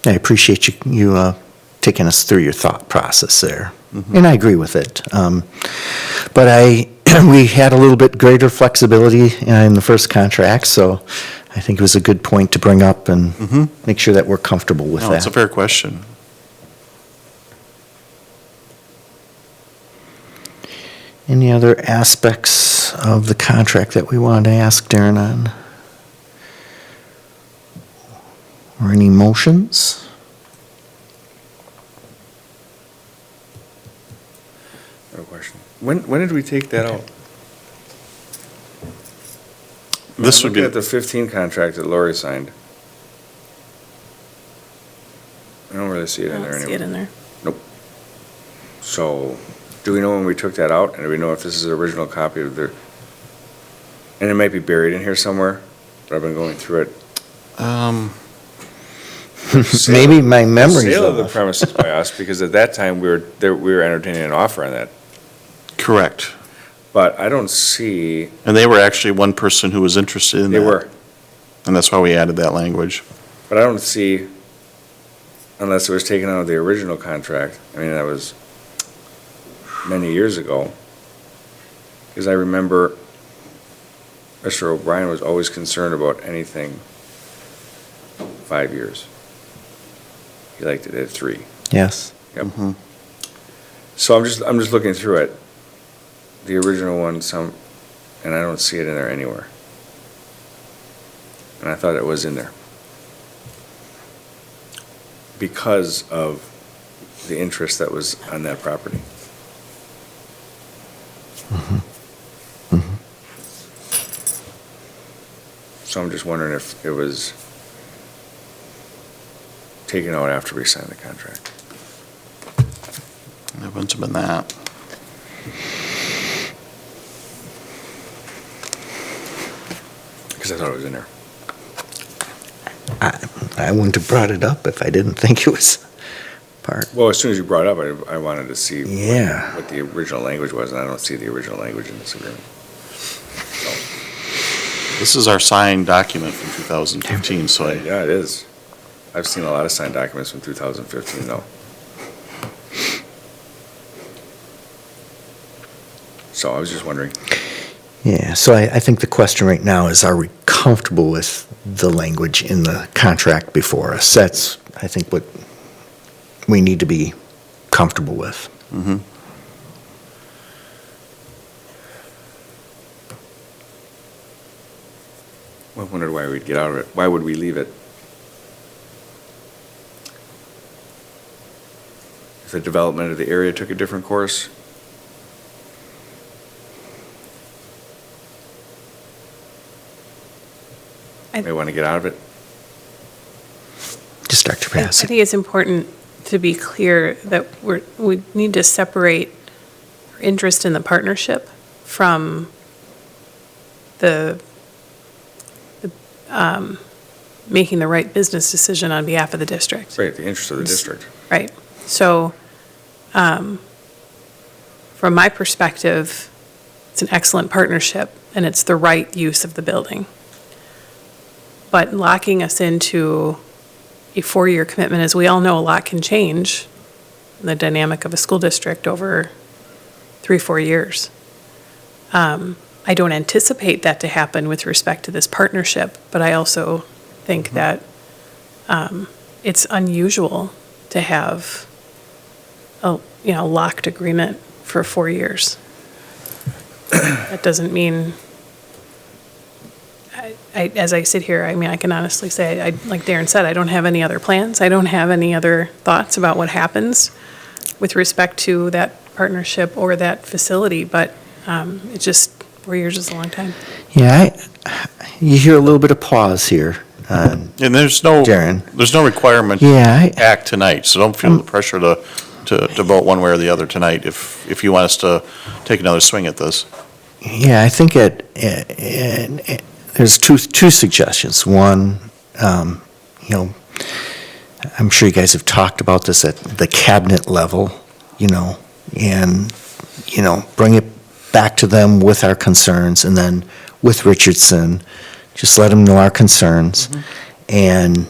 I appreciate you taking us through your thought process there, and I agree with it. But we had a little bit greater flexibility in the first contract, so I think it was a good point to bring up and make sure that we're comfortable with No, it's a that. fair question. Any other aspects of the contract that we wanted to ask Darren on? Or any motions? No question. When did we take that out? This I'm would be, looking at the 15 contract that Lori signed. I don't really see it I in there don't anymore. see it in there. So, do we know when we took that out, and do we know if this is the original copy of the, and it might be buried in here somewhere, but I've been going through it. Maybe my memory's Sale of the off. premises by us, because at that time, we were entertaining an offer on that. correct. But I don't see, And they were actually one person who was interested in that. they were, And that's why we added that language. but I don't see, unless it was taken out of the original contract, I mean, that was many years ago. Because I remember Mr. O'Brien was always concerned about anything 5 years. He liked it at 3. Yes. Yep. Mhm. So I'm just looking through it. The original one, and I don't see it in there anywhere. And I thought it was in there. Because of the interest that was on that property. So I'm just wondering if it was taken out after we signed the contract. It wouldn't have been that. Because I thought it was in there. I wouldn't have brought it up if I didn't think it was part. Well, as soon as you brought it up, I wanted to see Yeah. what the original language was, and I don't see the original language in this agreement. This is our signed document from 2015, so Yeah, it is. I've seen a lot of signed documents from 2015, though. So I was just wondering. Yeah, so I think the question right now is, are we comfortable with the language in the contract before us? That's, I think, what we need to be comfortable with. Mhm. I wondered why we'd get out of it. Why would we leave it? If the development of the area took a different course? May want to get out of it? Just Dr. I Pass. think it's important to be clear that we need to separate our interest in the partnership from the making the right business decision on behalf of the district. Right, the interest of the district. Right. So, from my perspective, it's an excellent partnership, and it's the right use of the building. But locking us into a 4-year commitment, as we all know, a lot can change in the dynamic of a school district over 3-4 years. I don't anticipate that to happen with respect to this partnership, but I also think that it's unusual to have a, locked agreement for 4 years. That doesn't mean, as I sit here, I can honestly say, like Darren said, I don't have any other plans. I don't have any other thoughts about what happens with respect to that partnership or that facility, but it's just, 4 years is a long time. Yeah, you hear a little bit of pause here. And there's no Darren. requirement Yeah, to act tonight, so don't feel the pressure to vote one way or the other tonight if you want us to take another swing at this. Yeah, I think there's two suggestions. One, I'm sure you guys have talked about this at the cabinet level, and, bring it back to them with our concerns, and then with Richardson, just let them know our concerns. And,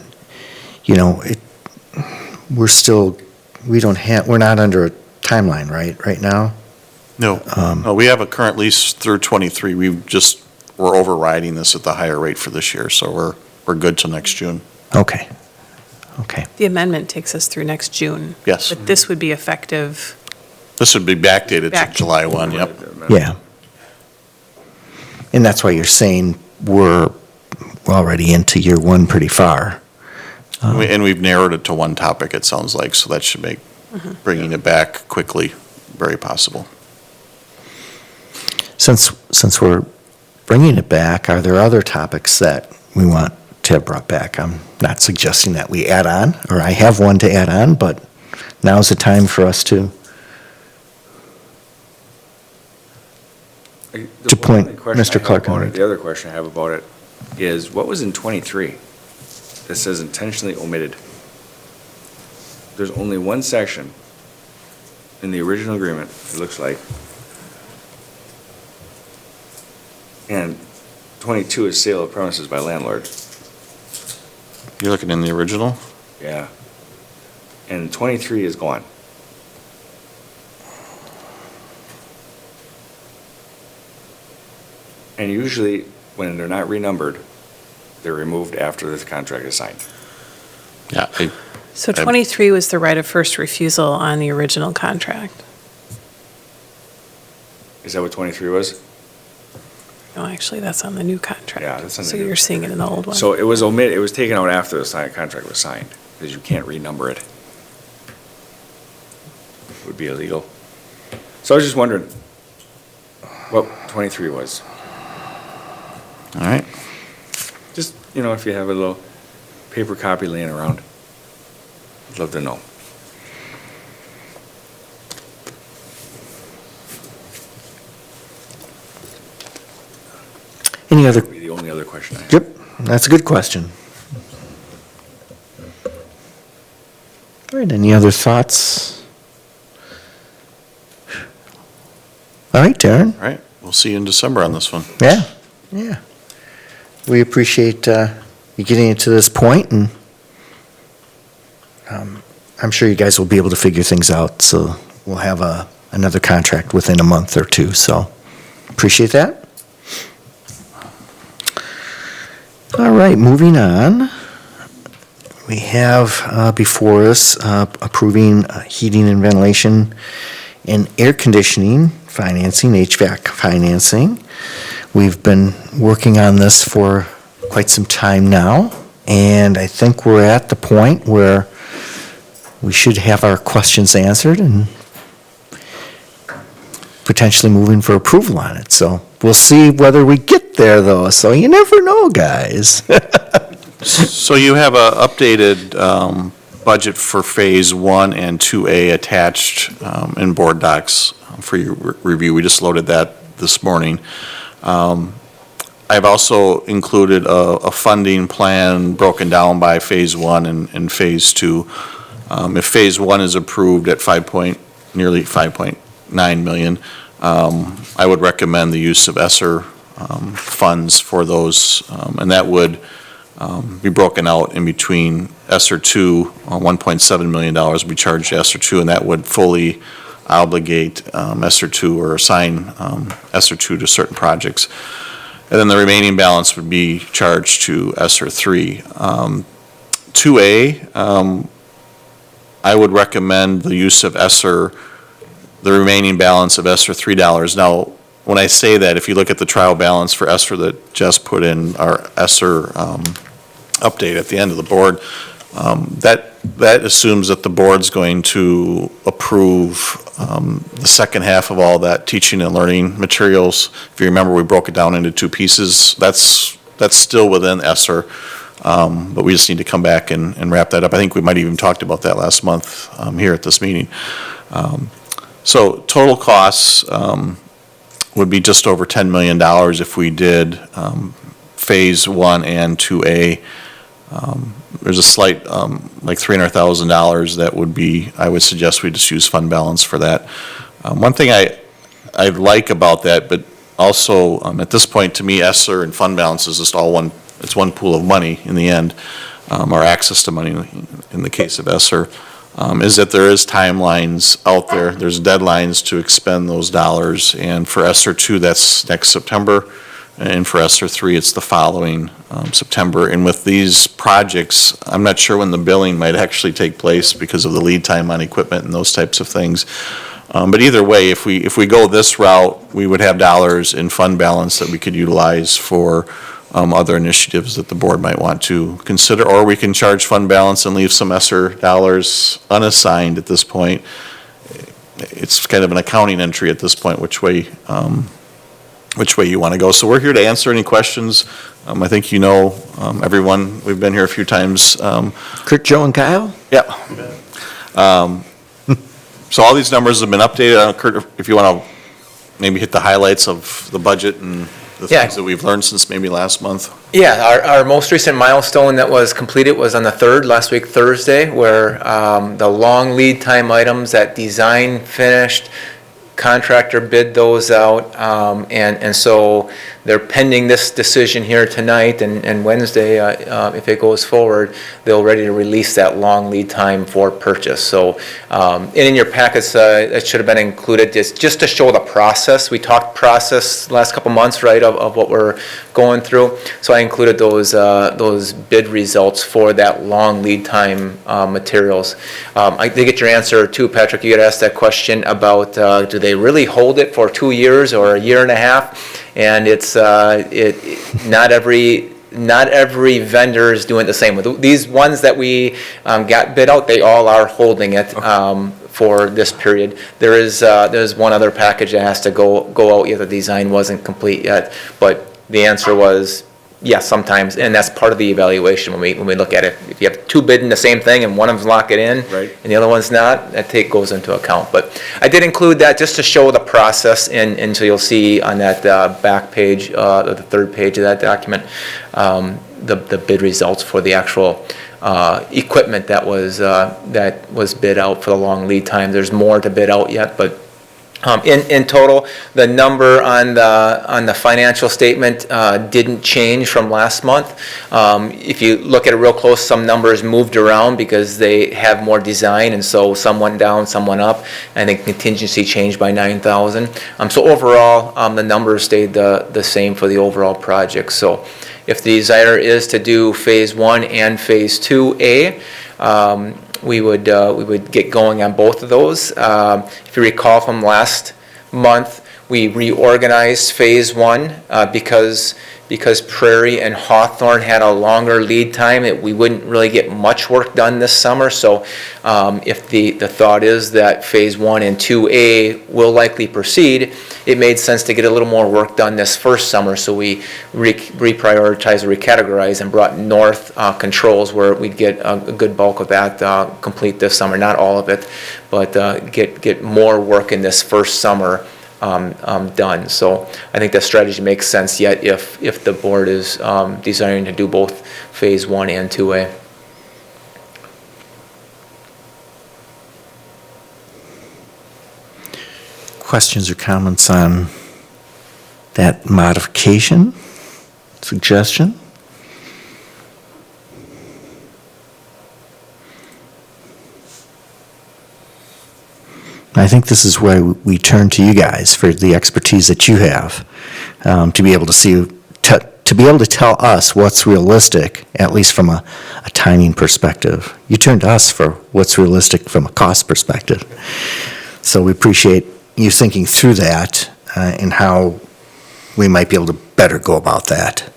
we're not under a timeline, right now? No, no, we have a current lease through '23. We're overriding this at the higher rate for this year, so we're good till next June. Okay. The amendment takes us through next June. Yes. But this would be effective. This would be backdated to July 1, yep. Yeah. And that's why you're saying we're already into year one pretty far. And we've narrowed it to one topic, it sounds like, so that should make bringing it back quickly very possible. Since we're bringing it back, are there other topics that we want to have brought back? I'm not suggesting that we add on, or I have one to add on, but now's the time for us to point Mr. Clark on it. The other question I have about it is, what was in '23 that says intentionally omitted? There's only one section in the original agreement, it looks like. And 22 is sale of premises by landlord. You're looking in the original? Yeah. And 23 is gone. And usually, when they're not renumbered, they're removed after the contract is signed. Yeah. So 23 was the right of first refusal on the original contract. Is that what 23 was? No, actually, that's on the new contract. Yeah, that's on the So new you're seeing it in the old one. So it was omitted, it was taken out after the signed contract was signed, because you can't renumber it. It would be illegal. So I was just wondering what 23 was. All right. Just, if you have a little paper copy laying around, I'd love to know. Any other? That would be the only other question I have. Yep, that's a good question. All right, any other thoughts? All right, Darren. All right, we'll see you in December on this one. Yeah. We appreciate you getting it to this point, and I'm sure you guys will be able to figure things out, so we'll have another contract within a month or two, so Appreciate that. All right, moving on. We have before us approving heating and ventilation and air conditioning financing, HVAC financing. We've been working on this for quite some time now, and I think we're at the point where we should have our questions answered and potentially moving for approval on it. So we'll see whether we get there, though, so you never know, guys. So you have a updated budget for Phase 1 and 2A attached in board docs for your review. We just loaded that this morning. I've also included a funding plan broken down by Phase 1 and Phase 2. If Phase 1 is approved at nearly 5.9 million, I would recommend the use of ESSER funds for those, and that would be broken out in between ESSER 2, $1.7 million would be charged to ESSER 2, and that would fully obligate ESSER 2 or assign ESSER 2 to certain projects. And then the remaining balance would be charged to ESSER 3. 2A, I would recommend the use of ESSER, the remaining balance of ESSER $3. Now, when I say that, if you look at the trial balance for ESSER that Jess put in our ESSER update at the end of the board, that assumes that the board's going to approve the second half of all that teaching and learning materials. If you remember, we broke it down into two pieces. That's still within ESSER, but we just need to come back and wrap that up. I think we might even talked about that last month here at this meeting. So total costs would be just over $10 million if we did Phase 1 and 2A. There's a slight, like $300,000 that would be, I would suggest we just use fund balance for that. One thing I like about that, but also at this point, to me, ESSER and fund balance is just all one, it's one pool of money in the end, or access to money in the case of ESSER, is that there is timelines out there. There's deadlines to expend those dollars, and for ESSER 2, that's next September. And for ESSER 3, it's the following September. And with these projects, I'm not sure when the billing might actually take place because of the lead time on equipment and those types of things. But either way, if we go this route, we would have dollars in fund balance that we could utilize for other initiatives that the board might want to consider. Or we can charge fund balance and leave some ESSER dollars unassigned at this point. It's kind of an accounting entry at this point, which way you want to go. So we're here to answer any questions. I think you know everyone. We've been here a few times. Kurt, Joe, and Kyle? Yeah. So all these numbers have been updated. Kurt, if you want to maybe hit the highlights of the budget and the things that we've learned since maybe last month. Yeah, our most recent milestone that was completed was on the 3rd, last week Thursday, where the long lead time items, that design finished, contractor bid those out, and so they're pending this decision here tonight, and Wednesday, if it goes forward, they'll ready to release that long lead time for purchase. So, and in your packets, it should have been included just to show the process. We talked process last couple months, right, of what we're going through. So I included those bid results for that long lead time materials. I did get your answer too, Patrick. You had asked that question about do they really hold it for 2 years or a year and a half? And it's not every vendor is doing it the same. With these ones that we got bid out, they all are holding it for this period. There's one other package that has to go out yet. The design wasn't complete yet, but the answer was yes, sometimes, and that's part of the evaluation when we look at it. If you have two bidding the same thing and one of them's lock it in, right, and the other one's not, that goes into account. But I did include that just to show the process, and so you'll see on that back page, the 3rd page of that document, the bid results for the actual equipment that was bid out for the long lead time. There's more to bid out yet, but In total, the number on the financial statement didn't change from last month. If you look at it real close, some numbers moved around because they have more design, and so some went down, some went up. I think contingency changed by 9,000. So overall, the numbers stayed the same for the overall project. So if the desire is to do Phase 1 and Phase 2A, we would get going on both of those. If you recall from last month, we reorganized Phase 1 because Prairie and Hawthorne had a longer lead time, we wouldn't really get much work done this summer. So if the thought is that Phase 1 and 2A will likely proceed, it made sense to get a little more work done this first summer. So we reprioritized or recategorized and brought north controls where we'd get a good bulk of that complete this summer. Not all of it, but get more work in this first summer done. So I think that strategy makes sense yet if the board is desiring to do both Phase 1 and 2A. Questions or comments on that modification, suggestion? I think this is where we turn to you guys for the expertise that you have, to be able to see, to be able to tell us what's realistic, at least from a timing perspective. You turn to us for what's realistic from a cost perspective. So we appreciate you thinking through that and how we might be able to better go about that.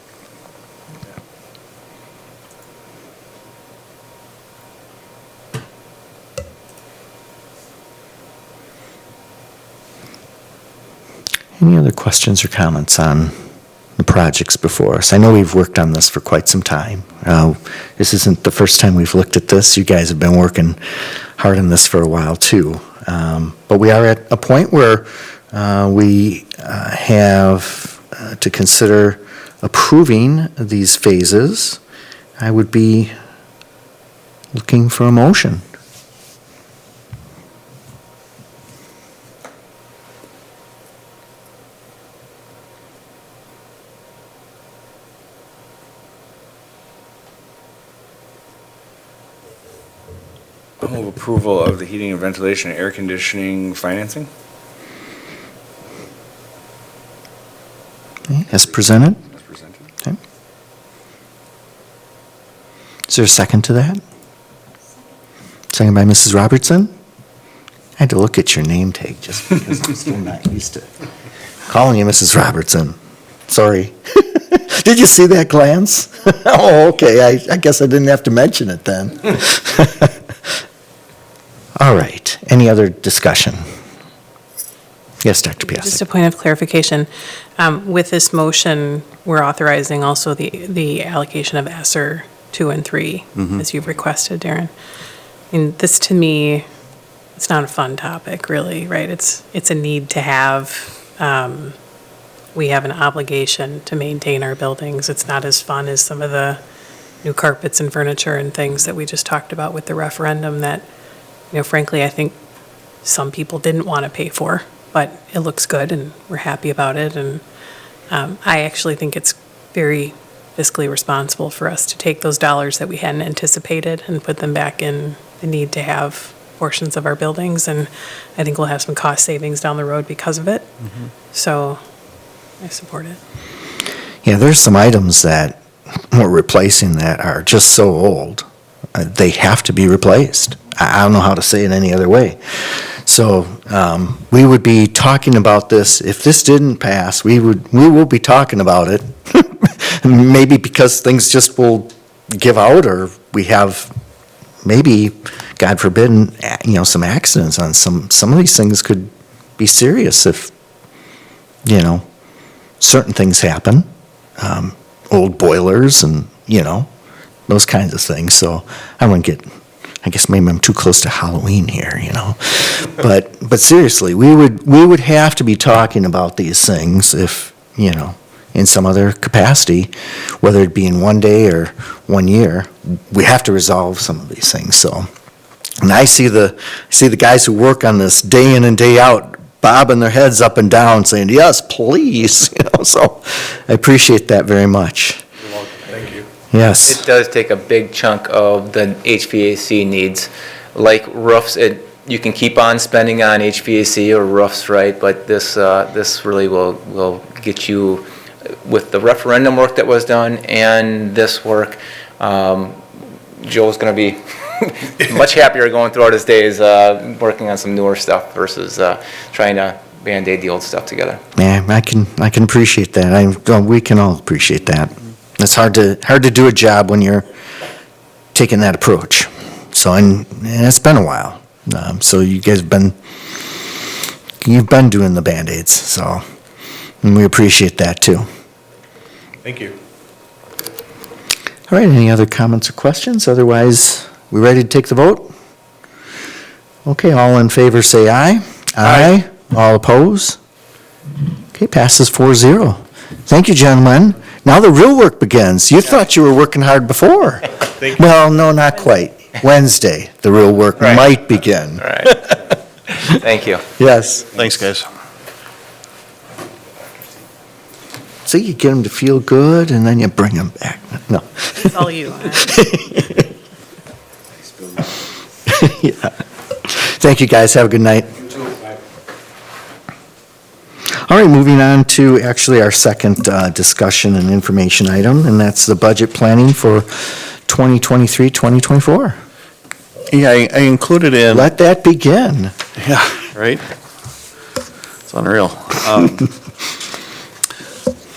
Any other questions or comments on the projects before us? I know we've worked on this for quite some time. This isn't the first time we've looked at this. You guys have been working hard on this for a while too. But we are at a point where we have to consider approving these phases. I would be looking for a motion. I'll move approval of the heating and ventilation and air conditioning financing. Okay, as presented. As presented. Okay. Is there a second to that? Second by Mrs. Robertson? I had to look at your name tag just because I'm still not used to calling you Mrs. Robertson. Sorry. Did you see that glance? Oh, okay. I guess I didn't have to mention it then. All right. Any other discussion? Yes, Dr. Piasek. Just a point of clarification. With this motion, we're authorizing also the allocation of ESSER 2 and 3, as you've requested, Darren. I mean, this to me, it's not a fun topic, really, right? It's a need to have. We have an obligation to maintain our buildings. It's not as fun as some of the new carpets and furniture and things that we just talked about with the referendum that, frankly, I think some people didn't want to pay for, but it looks good and we're happy about it. And I actually think it's very fiscally responsible for us to take those dollars that we hadn't anticipated and put them back in the need to have portions of our buildings. And I think we'll have some cost savings down the road because of it. So I support it. Yeah, there's some items that we're replacing that are just so old, they have to be replaced. I don't know how to say it any other way. So we would be talking about this, if this didn't pass, we will be talking about it. Maybe because things just will give out, or we have maybe, God forbid, some accidents on some of these things could be serious if, certain things happen. Old boilers and, those kinds of things. So I guess maybe I'm too close to Halloween here, But seriously, we would have to be talking about these things if, in some other capacity, whether it be in one day or 1 year, we have to resolve some of these things. So, and I see the guys who work on this day in and day out bobbing their heads up and down saying, yes, please, so I appreciate that very much. Thank you. Yes. It does take a big chunk of the HVAC needs. Like roofs, you can keep on spending on HVAC or roofs, right? But this really will get you, with the referendum work that was done and this work, Joe's going to be much happier going throughout his days working on some newer stuff versus trying to Band-Aid the old stuff together. Yeah, I can appreciate that. We can all appreciate that. It's hard to do a job when you're taking that approach. So, and it's been a while. So you guys you've been doing the Band-Aids, so, and we appreciate that too. Thank you. All right, any other comments or questions? Otherwise, we ready to take the vote? Okay, all in favor say aye. Aye. All opposed? Okay, passes 4-0. Thank you, gentlemen. Now the real work begins. You thought you were working hard before. Thank you. Well, no, not quite. Wednesday, the real work Right. might begin. All right. Thank you. Yes. Thanks, guys. See, you get them to feel good, and then you bring them back. No. It's all you. Yeah. Thank you, guys. Have a good night. All right, moving on to actually our second discussion and information item, and that's the budget planning for 2023, 2024. Yeah, I included in. Let that begin. Yeah, right? It's unreal.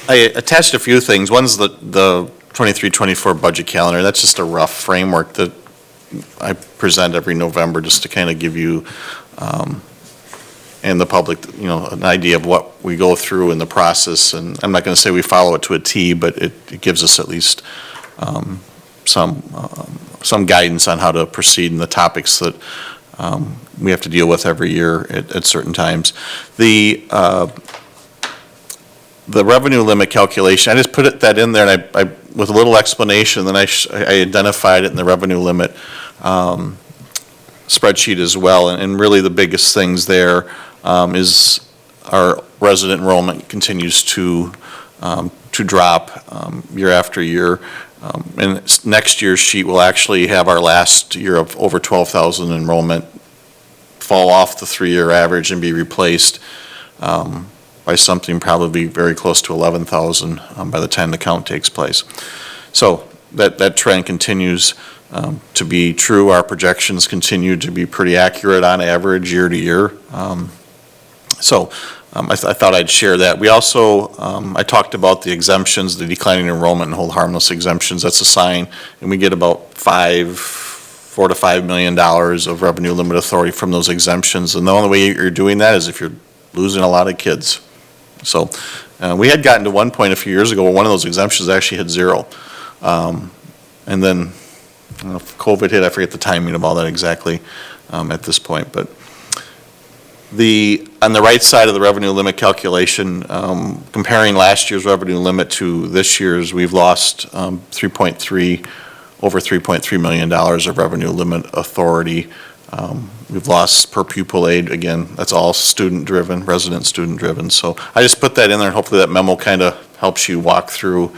I attached a few things. One's the 23-24 budget calendar. That's just a rough framework that I present every November just to kind of give you and the public, an idea of what we go through in the process. And I'm not going to say we follow it to a T, but it gives us at least some guidance on how to proceed in the topics that we have to deal with every year at certain times. The revenue limit calculation, I just put that in there, and I with a little explanation, then I identified it in the revenue limit spreadsheet as well. And really the biggest things there is our resident enrollment continues to drop year after year. And next year's sheet will actually have our last year of over 12,000 enrollment fall off the 3-year average and be replaced by something probably very close to 11,000 by the time the count takes place. So that trend continues to be true. Our projections continue to be pretty accurate on average year to year. So I thought I'd share that. We also, I talked about the exemptions, the declining enrollment and hold harmless exemptions. That's a sign, and we get about $4 to $5 million of revenue limit authority from those exemptions. And the only way you're doing that is if you're losing a lot of kids. So we had gotten to one point a few years ago where one of those exemptions actually hit 0. And then COVID hit. I forget the timing of all that exactly at this point, but on the right side of the revenue limit calculation, comparing last year's revenue limit to this year's, we've lost over $3.3 million of revenue limit authority. We've lost per pupil aid. Again, that's all student-driven, resident student-driven. So I just put that in there, and hopefully that memo kind of helps you walk through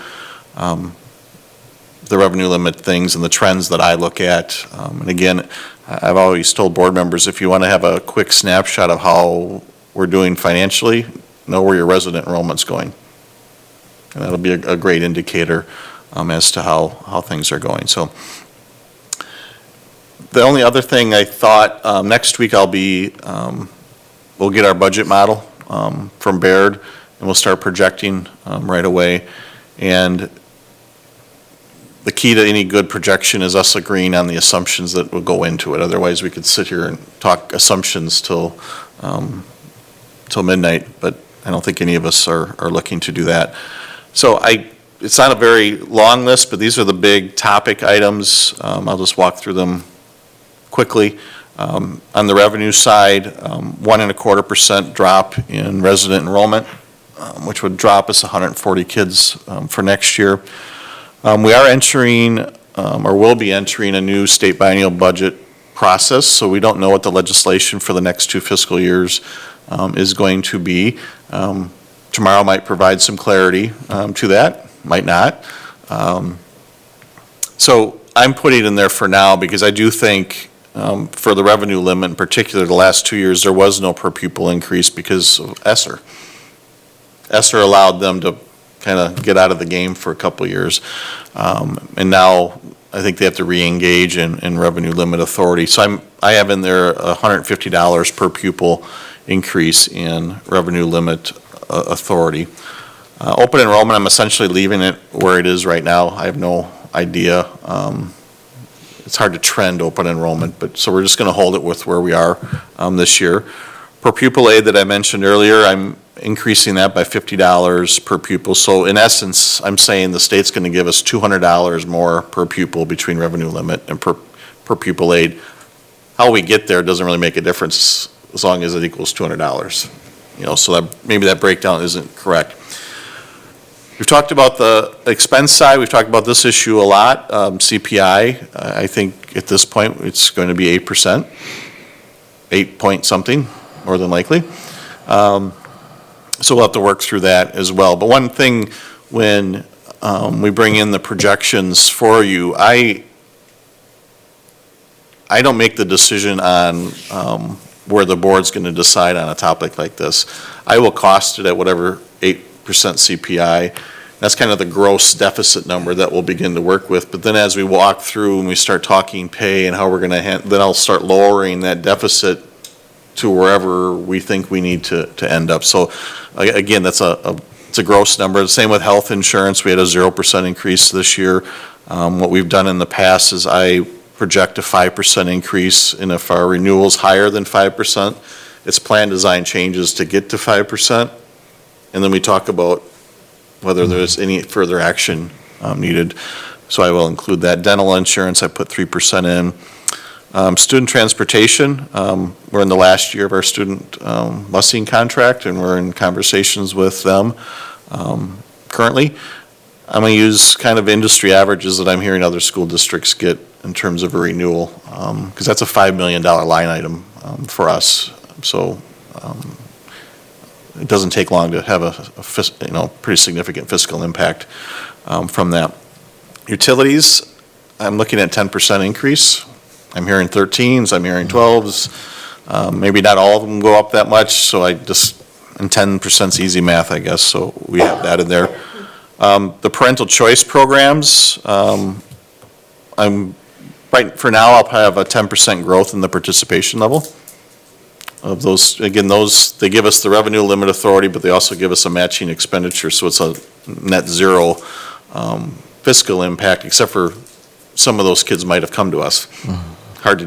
the revenue limit things and the trends that I look at. And again, I've always told board members, if you want to have a quick snapshot of how we're doing financially, know where your resident enrollment's going. And that'll be a great indicator as to how things are going. So the only other thing I thought, next week we'll get our budget model from Baird, and we'll start projecting right away. And the key to any good projection is us agreeing on the assumptions that will go into it. Otherwise, we could sit here and talk assumptions till midnight, but I don't think any of us are looking to do that. So it's not a very long list, but these are the big topic items. I'll just walk through them quickly. On the revenue side, 1.25% drop in resident enrollment, which would drop us 140 kids for next year. We are entering, or will be entering, a new state biennial budget process, so we don't know what the legislation for the next 2 fiscal years is going to be. Tomorrow might provide some clarity to that, might not. So I'm putting it in there for now because I do think for the revenue limit in particular, the last 2 years, there was no per pupil increase because of ESSER. ESSER allowed them to kind of get out of the game for a couple of years. And now I think they have to re-engage in revenue limit authority. So I have in there $150 per pupil increase in revenue limit authority. Open enrollment, I'm essentially leaving it where it is right now. I have no idea. It's hard to trend open enrollment, but so we're just going to hold it with where we are this year. Per pupil aid that I mentioned earlier, I'm increasing that by $50 per pupil. So in essence, I'm saying the state's going to give us $200 more per pupil between revenue limit and per pupil aid. How we get there doesn't really make a difference as long as it equals $200. So that maybe that breakdown isn't correct. We've talked about the expense side. We've talked about this issue a lot. CPI, I think at this point, it's going to be 8%, 8 point something, more than likely. So we'll have to work through that as well. But one thing, when we bring in the projections for you, I don't make the decision on where the board's going to decide on a topic like this. I will cost it at whatever 8% CPI. That's kind of the gross deficit number that we'll begin to work with. But then as we walk through and we start talking pay and how we're going to then I'll start lowering that deficit to wherever we think we need to end up. So again, it's a gross number. The same with health insurance. We had a 0% increase this year. What we've done in the past is I project a 5% increase, and if our renewal's higher than 5%, it's plan design changes to get to 5%. And then we talk about whether there's any further action needed. So I will include that. Dental insurance, I put 3% in. Student transportation, we're in the last year of our student busing contract, and we're in conversations with them currently. I'm going to use kind of industry averages that I'm hearing other school districts get in terms of a renewal, because that's a $5 million line item for us. So it doesn't take long to have a pretty significant fiscal impact from that. Utilities, I'm looking at 10% increase. I'm hearing 13s, I'm hearing 12s. Maybe not all of them go up that much, so and 10% is easy math, I guess, so we have that in there. The parental choice programs, for now, I'll have a 10% growth in the participation level of those. Again, they give us the revenue limit authority, but they also give us a matching expenditure, so it's a net zero fiscal impact, except for some of those kids might have come to us. Hard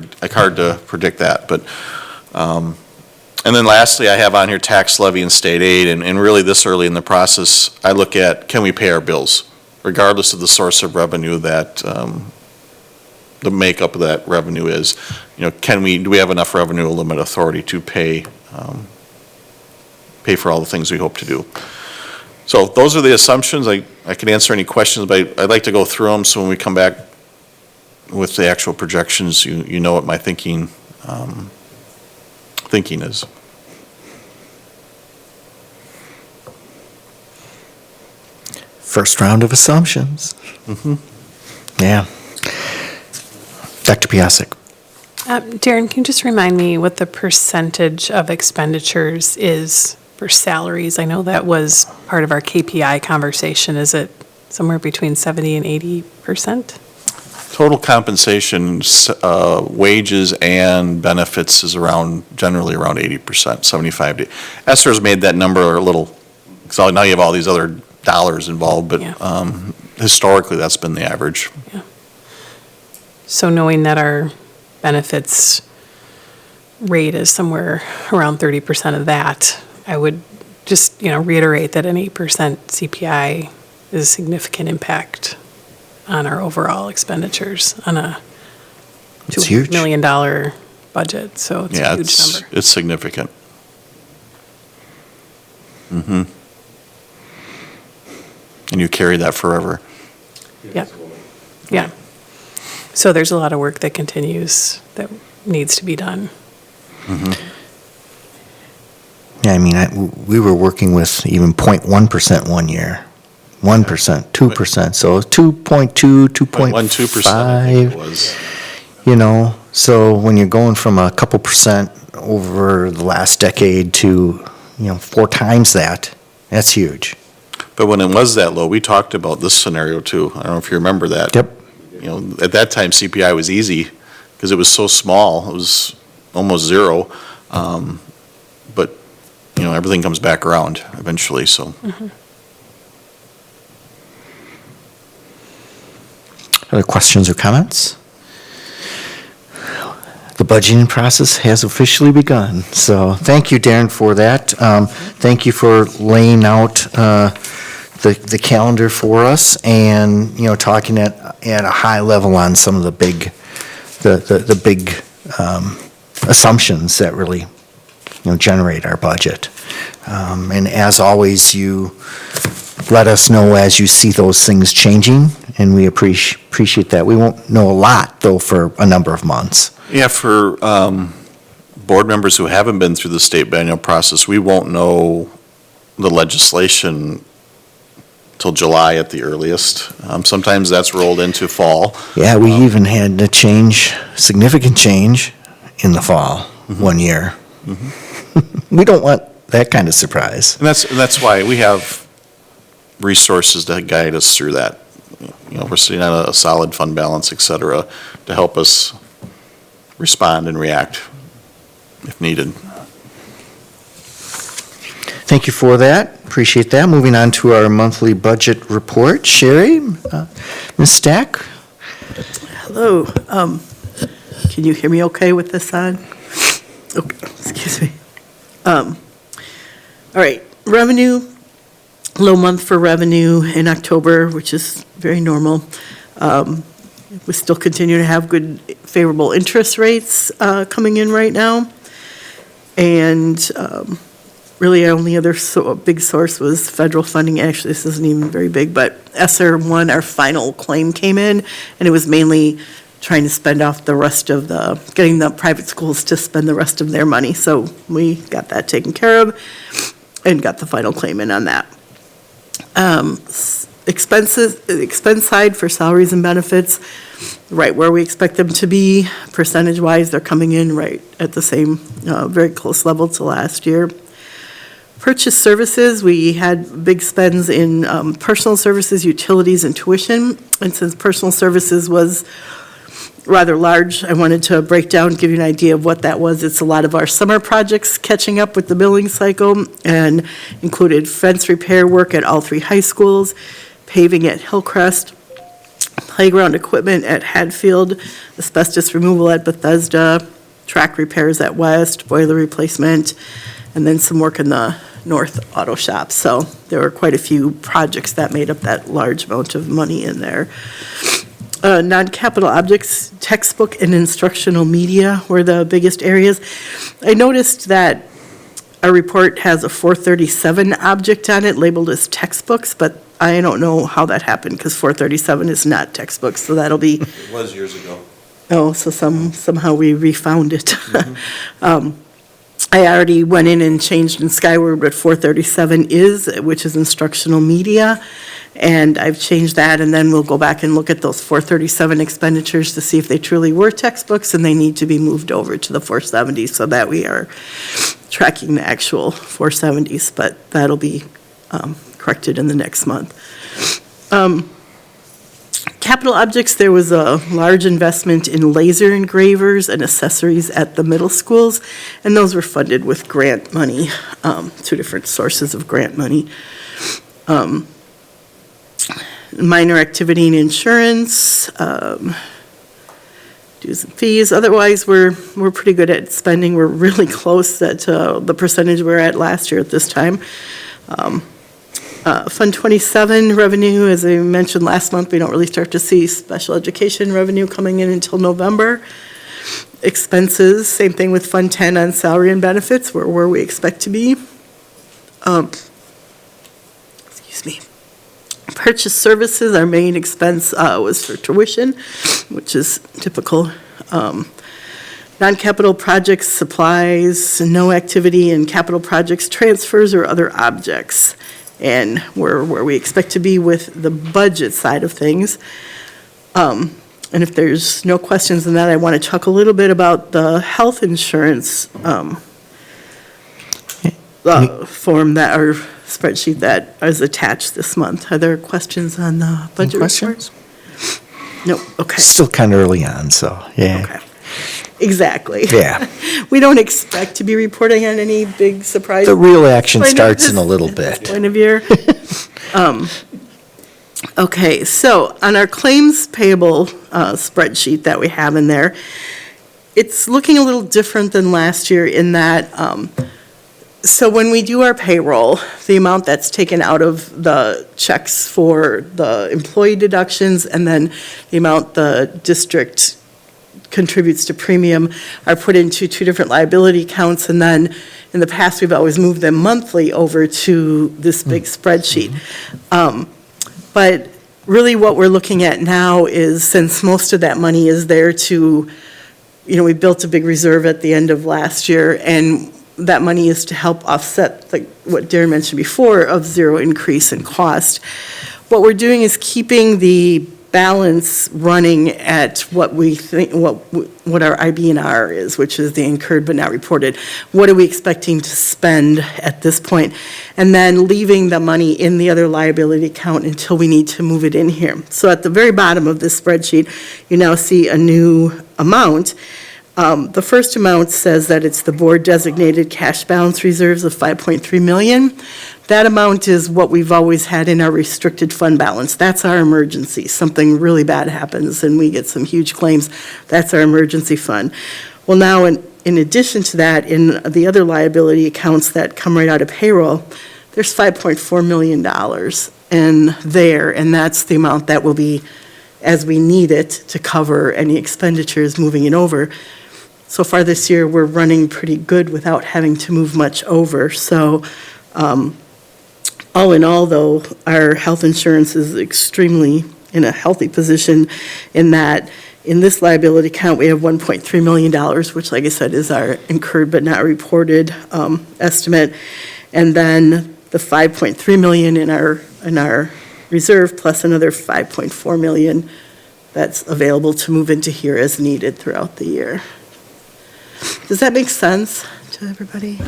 to predict that, but and then lastly, I have on here tax levy and state aid, and really this early in the process, I look at, can we pay our bills, regardless of the source of revenue that the makeup of that revenue is. Do we have enough revenue limit authority to pay for all the things we hope to do? So those are the assumptions. I can answer any questions, but I'd like to go through them so when we come back with the actual projections, you know what my thinking is. First round of assumptions. Yeah. Dr. Piasek. Darren, can you just remind me what the percentage of expenditures is for salaries? I know that was part of our KPI conversation. Is it somewhere between 70 and 80%? Total compensation, wages and benefits is generally around 80%, 75 to. ESSER's made that number a little, so now you have all these other dollars involved, but historically that's been the average. Yeah. So knowing that our benefits rate is somewhere around 30% of that, I would just, reiterate that an 8% CPI is a significant impact on our overall expenditures on a $2 million budget, so it's a huge number. It's significant. And you carry that forever. Yeah. Yeah. So there's a lot of work that continues that needs to be done. Yeah, I mean, we were working with even 0.1% one year, 1%, 2%, so 2.2, 0.12%, I think it 2.5, was. you know? So when you're going from a couple percent over the last decade to, 4 times that, that's huge. But when it was that low, we talked about this scenario too. I don't know if you remember that. Yep. At that time CPI was easy because it was so small. It was almost zero. But, everything comes back around eventually, so. Other questions or comments? The budgeting process has officially begun, so thank you, Darren, for that. Thank you for laying out the calendar for us and, talking at a high level on some of the big assumptions that really, generate our budget. And as always, you let us know as you see those things changing, and we appreciate that. We won't know a lot, though, for a number of months. Yeah, for board members who haven't been through the state biennial process, we won't know the legislation till July at the earliest. Sometimes that's rolled into fall. Yeah, we even had to significant change in the fall one year. We don't want that kind of surprise. And that's why we have resources to guide us through that. We're sitting on a solid fund balance, et cetera, to help us respond and react if needed. Thank you for that. Appreciate that. Moving on to our monthly budget report. Sherry, Ms. Stack? Hello. Can you hear me okay with this on? Okay, excuse me. All right, revenue, low month for revenue in October, which is very normal. We still continue to have good favorable interest rates coming in right now. And really, our only other big source was federal funding. Actually, this isn't even very big, but ESSER 1, our final claim came in, and it was mainly trying to spend off the rest of getting the private schools to spend the rest of their money. So we got that taken care of and got the final claim in on that. Expense side for salaries and benefits, right where we expect them to be. Percentage-wise, they're coming in right at the same, very close level to last year. Purchase services, we had big spends in personal services, utilities, and tuition. And since personal services was rather large, I wanted to break down, give you an idea of what that was. It's a lot of our summer projects catching up with the billing cycle, and included fence repair work at all 3 high schools, paving at Hillcrest, playground equipment at Hadfield, asbestos removal at Bethesda, track repairs at West, boiler replacement, and then some work in the North Auto Shop. So there were quite a few projects that made up that large amount of money in there. Non-capital objects, textbook and instructional media were the biggest areas. I noticed that our report has a 437 object on it labeled as textbooks, but I don't know how that happened because 437 is not textbooks, so that'll be, It was years ago. oh, so somehow we refound it. I already went in and changed in Skyward what 437 is, which is instructional media, and I've changed that, and then we'll go back and look at those 437 expenditures to see if they truly were textbooks and they need to be moved over to the 470 so that we are tracking the actual 470s, but that'll be corrected in the next month. Capital objects, there was a large investment in laser engravers and accessories at the middle schools, and those were funded with grant money, 2 different sources of grant money. Minor activity and insurance, dues and fees. Otherwise, we're pretty good at spending. We're really close at the percentage we were at last year at this time. Fund 27 revenue, as I mentioned last month, we don't really start to see special education revenue coming in until November. Expenses, same thing with Fund 10 on salary and benefits, we're where we expect to be. Excuse me. Purchase services, our main expense was for tuition, which is typical. Non-capital projects, supplies, no activity in capital projects, transfers, or other objects. And we're where we expect to be with the budget side of things. And if there's no questions on that, I want to talk a little bit about the health insurance form that, or spreadsheet that is attached this month. Are there questions on the budget report? Questions? No, okay. Still kind of early on, so, yeah. Okay. Exactly. Yeah. We don't expect to be reporting on any big surprises. The real action Point of starts in a this- little bit. Point of year. Okay, so on our claims payable spreadsheet that we have in there, it's looking a little different than last year in that, so when we do our payroll, the amount that's taken out of the checks for the employee deductions and then the amount the district contributes to premium are put into two different liability accounts, and then in the past, we've always moved them monthly over to this big spreadsheet. But really what we're looking at now is, since most of that money is there to, we built a big reserve at the end of last year, and that money is to help offset, like what Darren mentioned before, of zero increase in cost. What we're doing is keeping the balance running at what we think, what our IBNR is, which is the incurred but not reported. What are we expecting to spend at this point? And then leaving the money in the other liability account until we need to move it in here. So at the very bottom of this spreadsheet, you now see a new amount. The first amount says that it's the board designated cash balance reserves of 5.3 million. That amount is what we've always had in our restricted fund balance. That's our emergency. Something really bad happens and we get some huge claims. That's our emergency fund. Well, now in addition to that, in the other liability accounts that come right out of payroll, there's $5.4 million in there, and that's the amount that will be, as we need it, to cover any expenditures moving it over. So far this year, we're running pretty good without having to move much over. So all in all, though, our health insurance is extremely in a healthy position in that in this liability account, we have $1.3 million, which, like I said, is our incurred but not reported estimate. And then the $5.3 million in our reserve, plus another $5.4 million that's available to move into here as needed throughout the year. Does that make sense to everybody?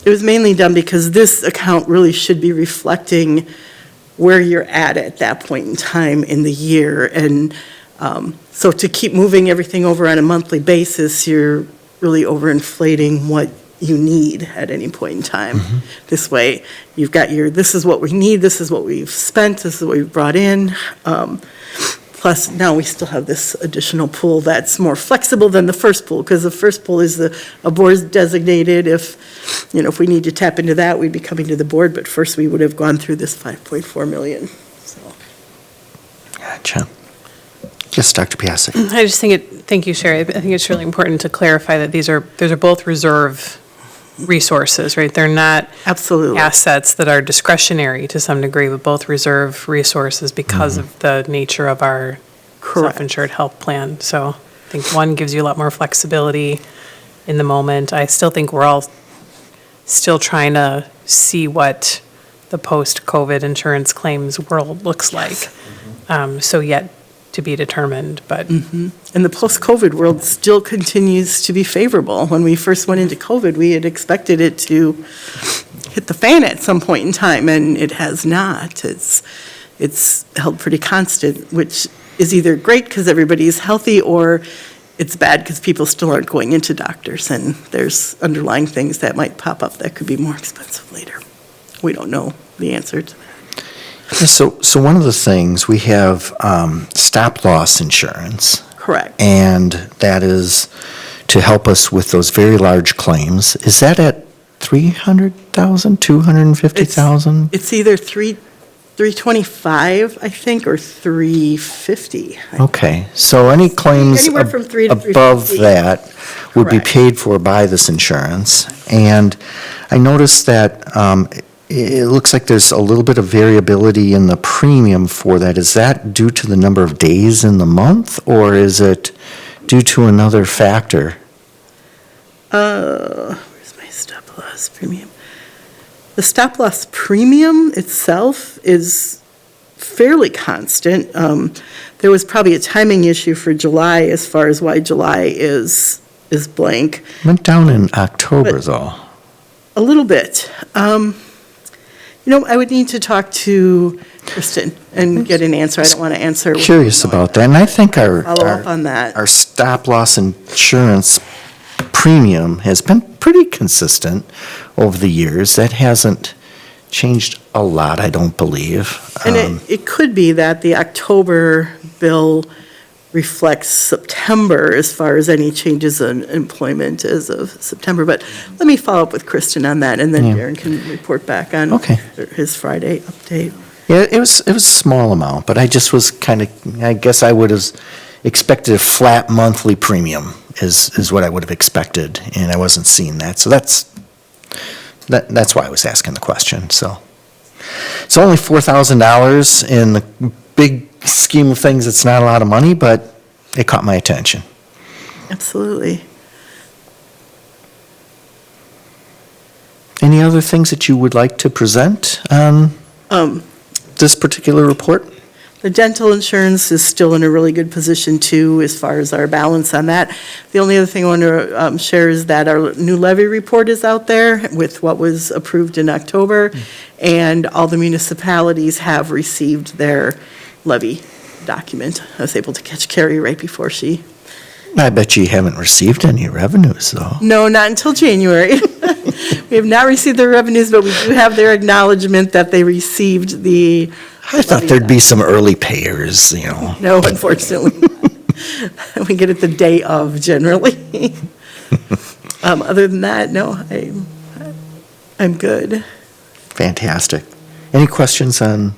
It was mainly done because this account really should be reflecting where you're at that point in time in the year. And so to keep moving everything over on a monthly basis, you're really overinflating what you need at any point in time. Mm-hmm. This way, you've got this is what we need, this is what we've spent, this is what we've brought in. Plus, now we still have this additional pool that's more flexible than the first pool, because the first pool is a board designated. If we need to tap into that, we'd be coming to the board, but first we would have gone through this 5.4 million. So. Gotcha. Yes, Dr. Piasek. I just thank you, Sherry. I think it's really important to clarify that those are both reserve resources, right? They're not Absolutely. assets that are discretionary to some degree, but both reserve resources because of the nature of our Correct. self-insured health plan. So I think one gives you a lot more flexibility in the moment. I still think we're all still trying to see what the post-COVID insurance claims world looks like. So yet to be determined, but. And the post-COVID world still continues to be favorable. When we first went into COVID, we had expected it to hit the fan at some point in time, and it has not. It's held pretty constant, which is either great because everybody's healthy, or it's bad because people still aren't going into doctors, and there's underlying things that might pop up that could be more expensive later. We don't know the answer to that. Yeah, so one of the things, we have stop-loss insurance. Correct. And that is to help us with those very large claims. Is that at 300,000, 250,000? It's either 325, I think, or 350. Okay, so any claims Anywhere from 3 to above 350. that would be Correct. paid for by this insurance. And I noticed that it looks like there's a little bit of variability in the premium for that. Is that due to the number of days in the month, or is it due to another factor? Where's my stop loss premium? The stop loss premium itself is fairly constant. There was probably a timing issue for July as far as why July is blank. Went down in October, though. A little bit. I would need to talk to Kristen and get an answer. I don't want to answer. Curious about that, and I think Follow up on that. our stop-loss insurance premium has been pretty consistent over the years. That hasn't changed a lot, I don't believe. And it could be that the October bill reflects September as far as any changes in employment as of September. But let me follow up with Kristen on that, and then Yeah. Darren can report back on Okay. his Friday update. Yeah, it was a small amount, but I just was I guess I would have expected a flat monthly premium is what I would have expected, and I wasn't seeing that. So that's why I was asking the question, so. It's only $4,000 in the big scheme of things. It's not a lot of money, but it caught my attention. Absolutely. Any other things that you would like to present on this particular report? The dental insurance is still in a really good position too, as far as our balance on that. The only other thing I want to share is that our new levy report is out there with what was approved in October, and all the municipalities have received their levy document. I was able to catch Carrie right before she. I bet you haven't received any revenues, though. No, not until January. We have not received their revenues, but we do have their acknowledgement that they received the. I thought there'd be some early payers, No, unfortunately. We get it the day of generally. Other than that, no, I'm good. Fantastic. Any questions on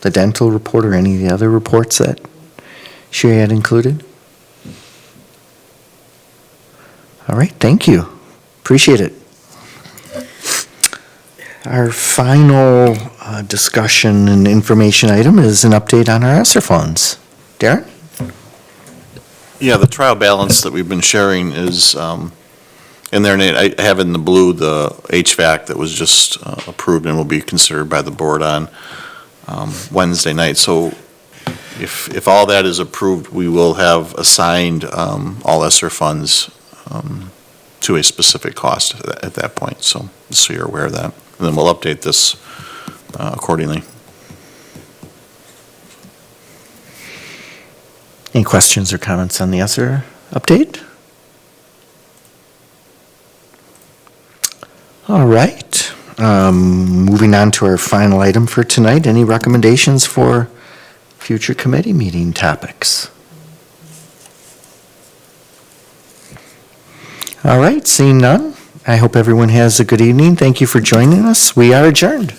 the dental report or any of the other reports that she had included? All right, thank you. Appreciate it. Our final discussion and information item is an update on our ESSER funds. Darren? Yeah, the trial balance that we've been sharing is in there, Nate. I have in the blue the HVAC that was just approved and will be considered by the board on Wednesday night. So if all that is approved, we will have assigned all ESSER funds to a specific cost at that point. So you're aware of that. And then we'll update this accordingly. Any questions or comments on the ESSER update? All right. Moving on to our final item for tonight. Any recommendations for future committee meeting topics? All right, seeing none, I hope everyone has a good evening. Thank you for joining us. We are adjourned.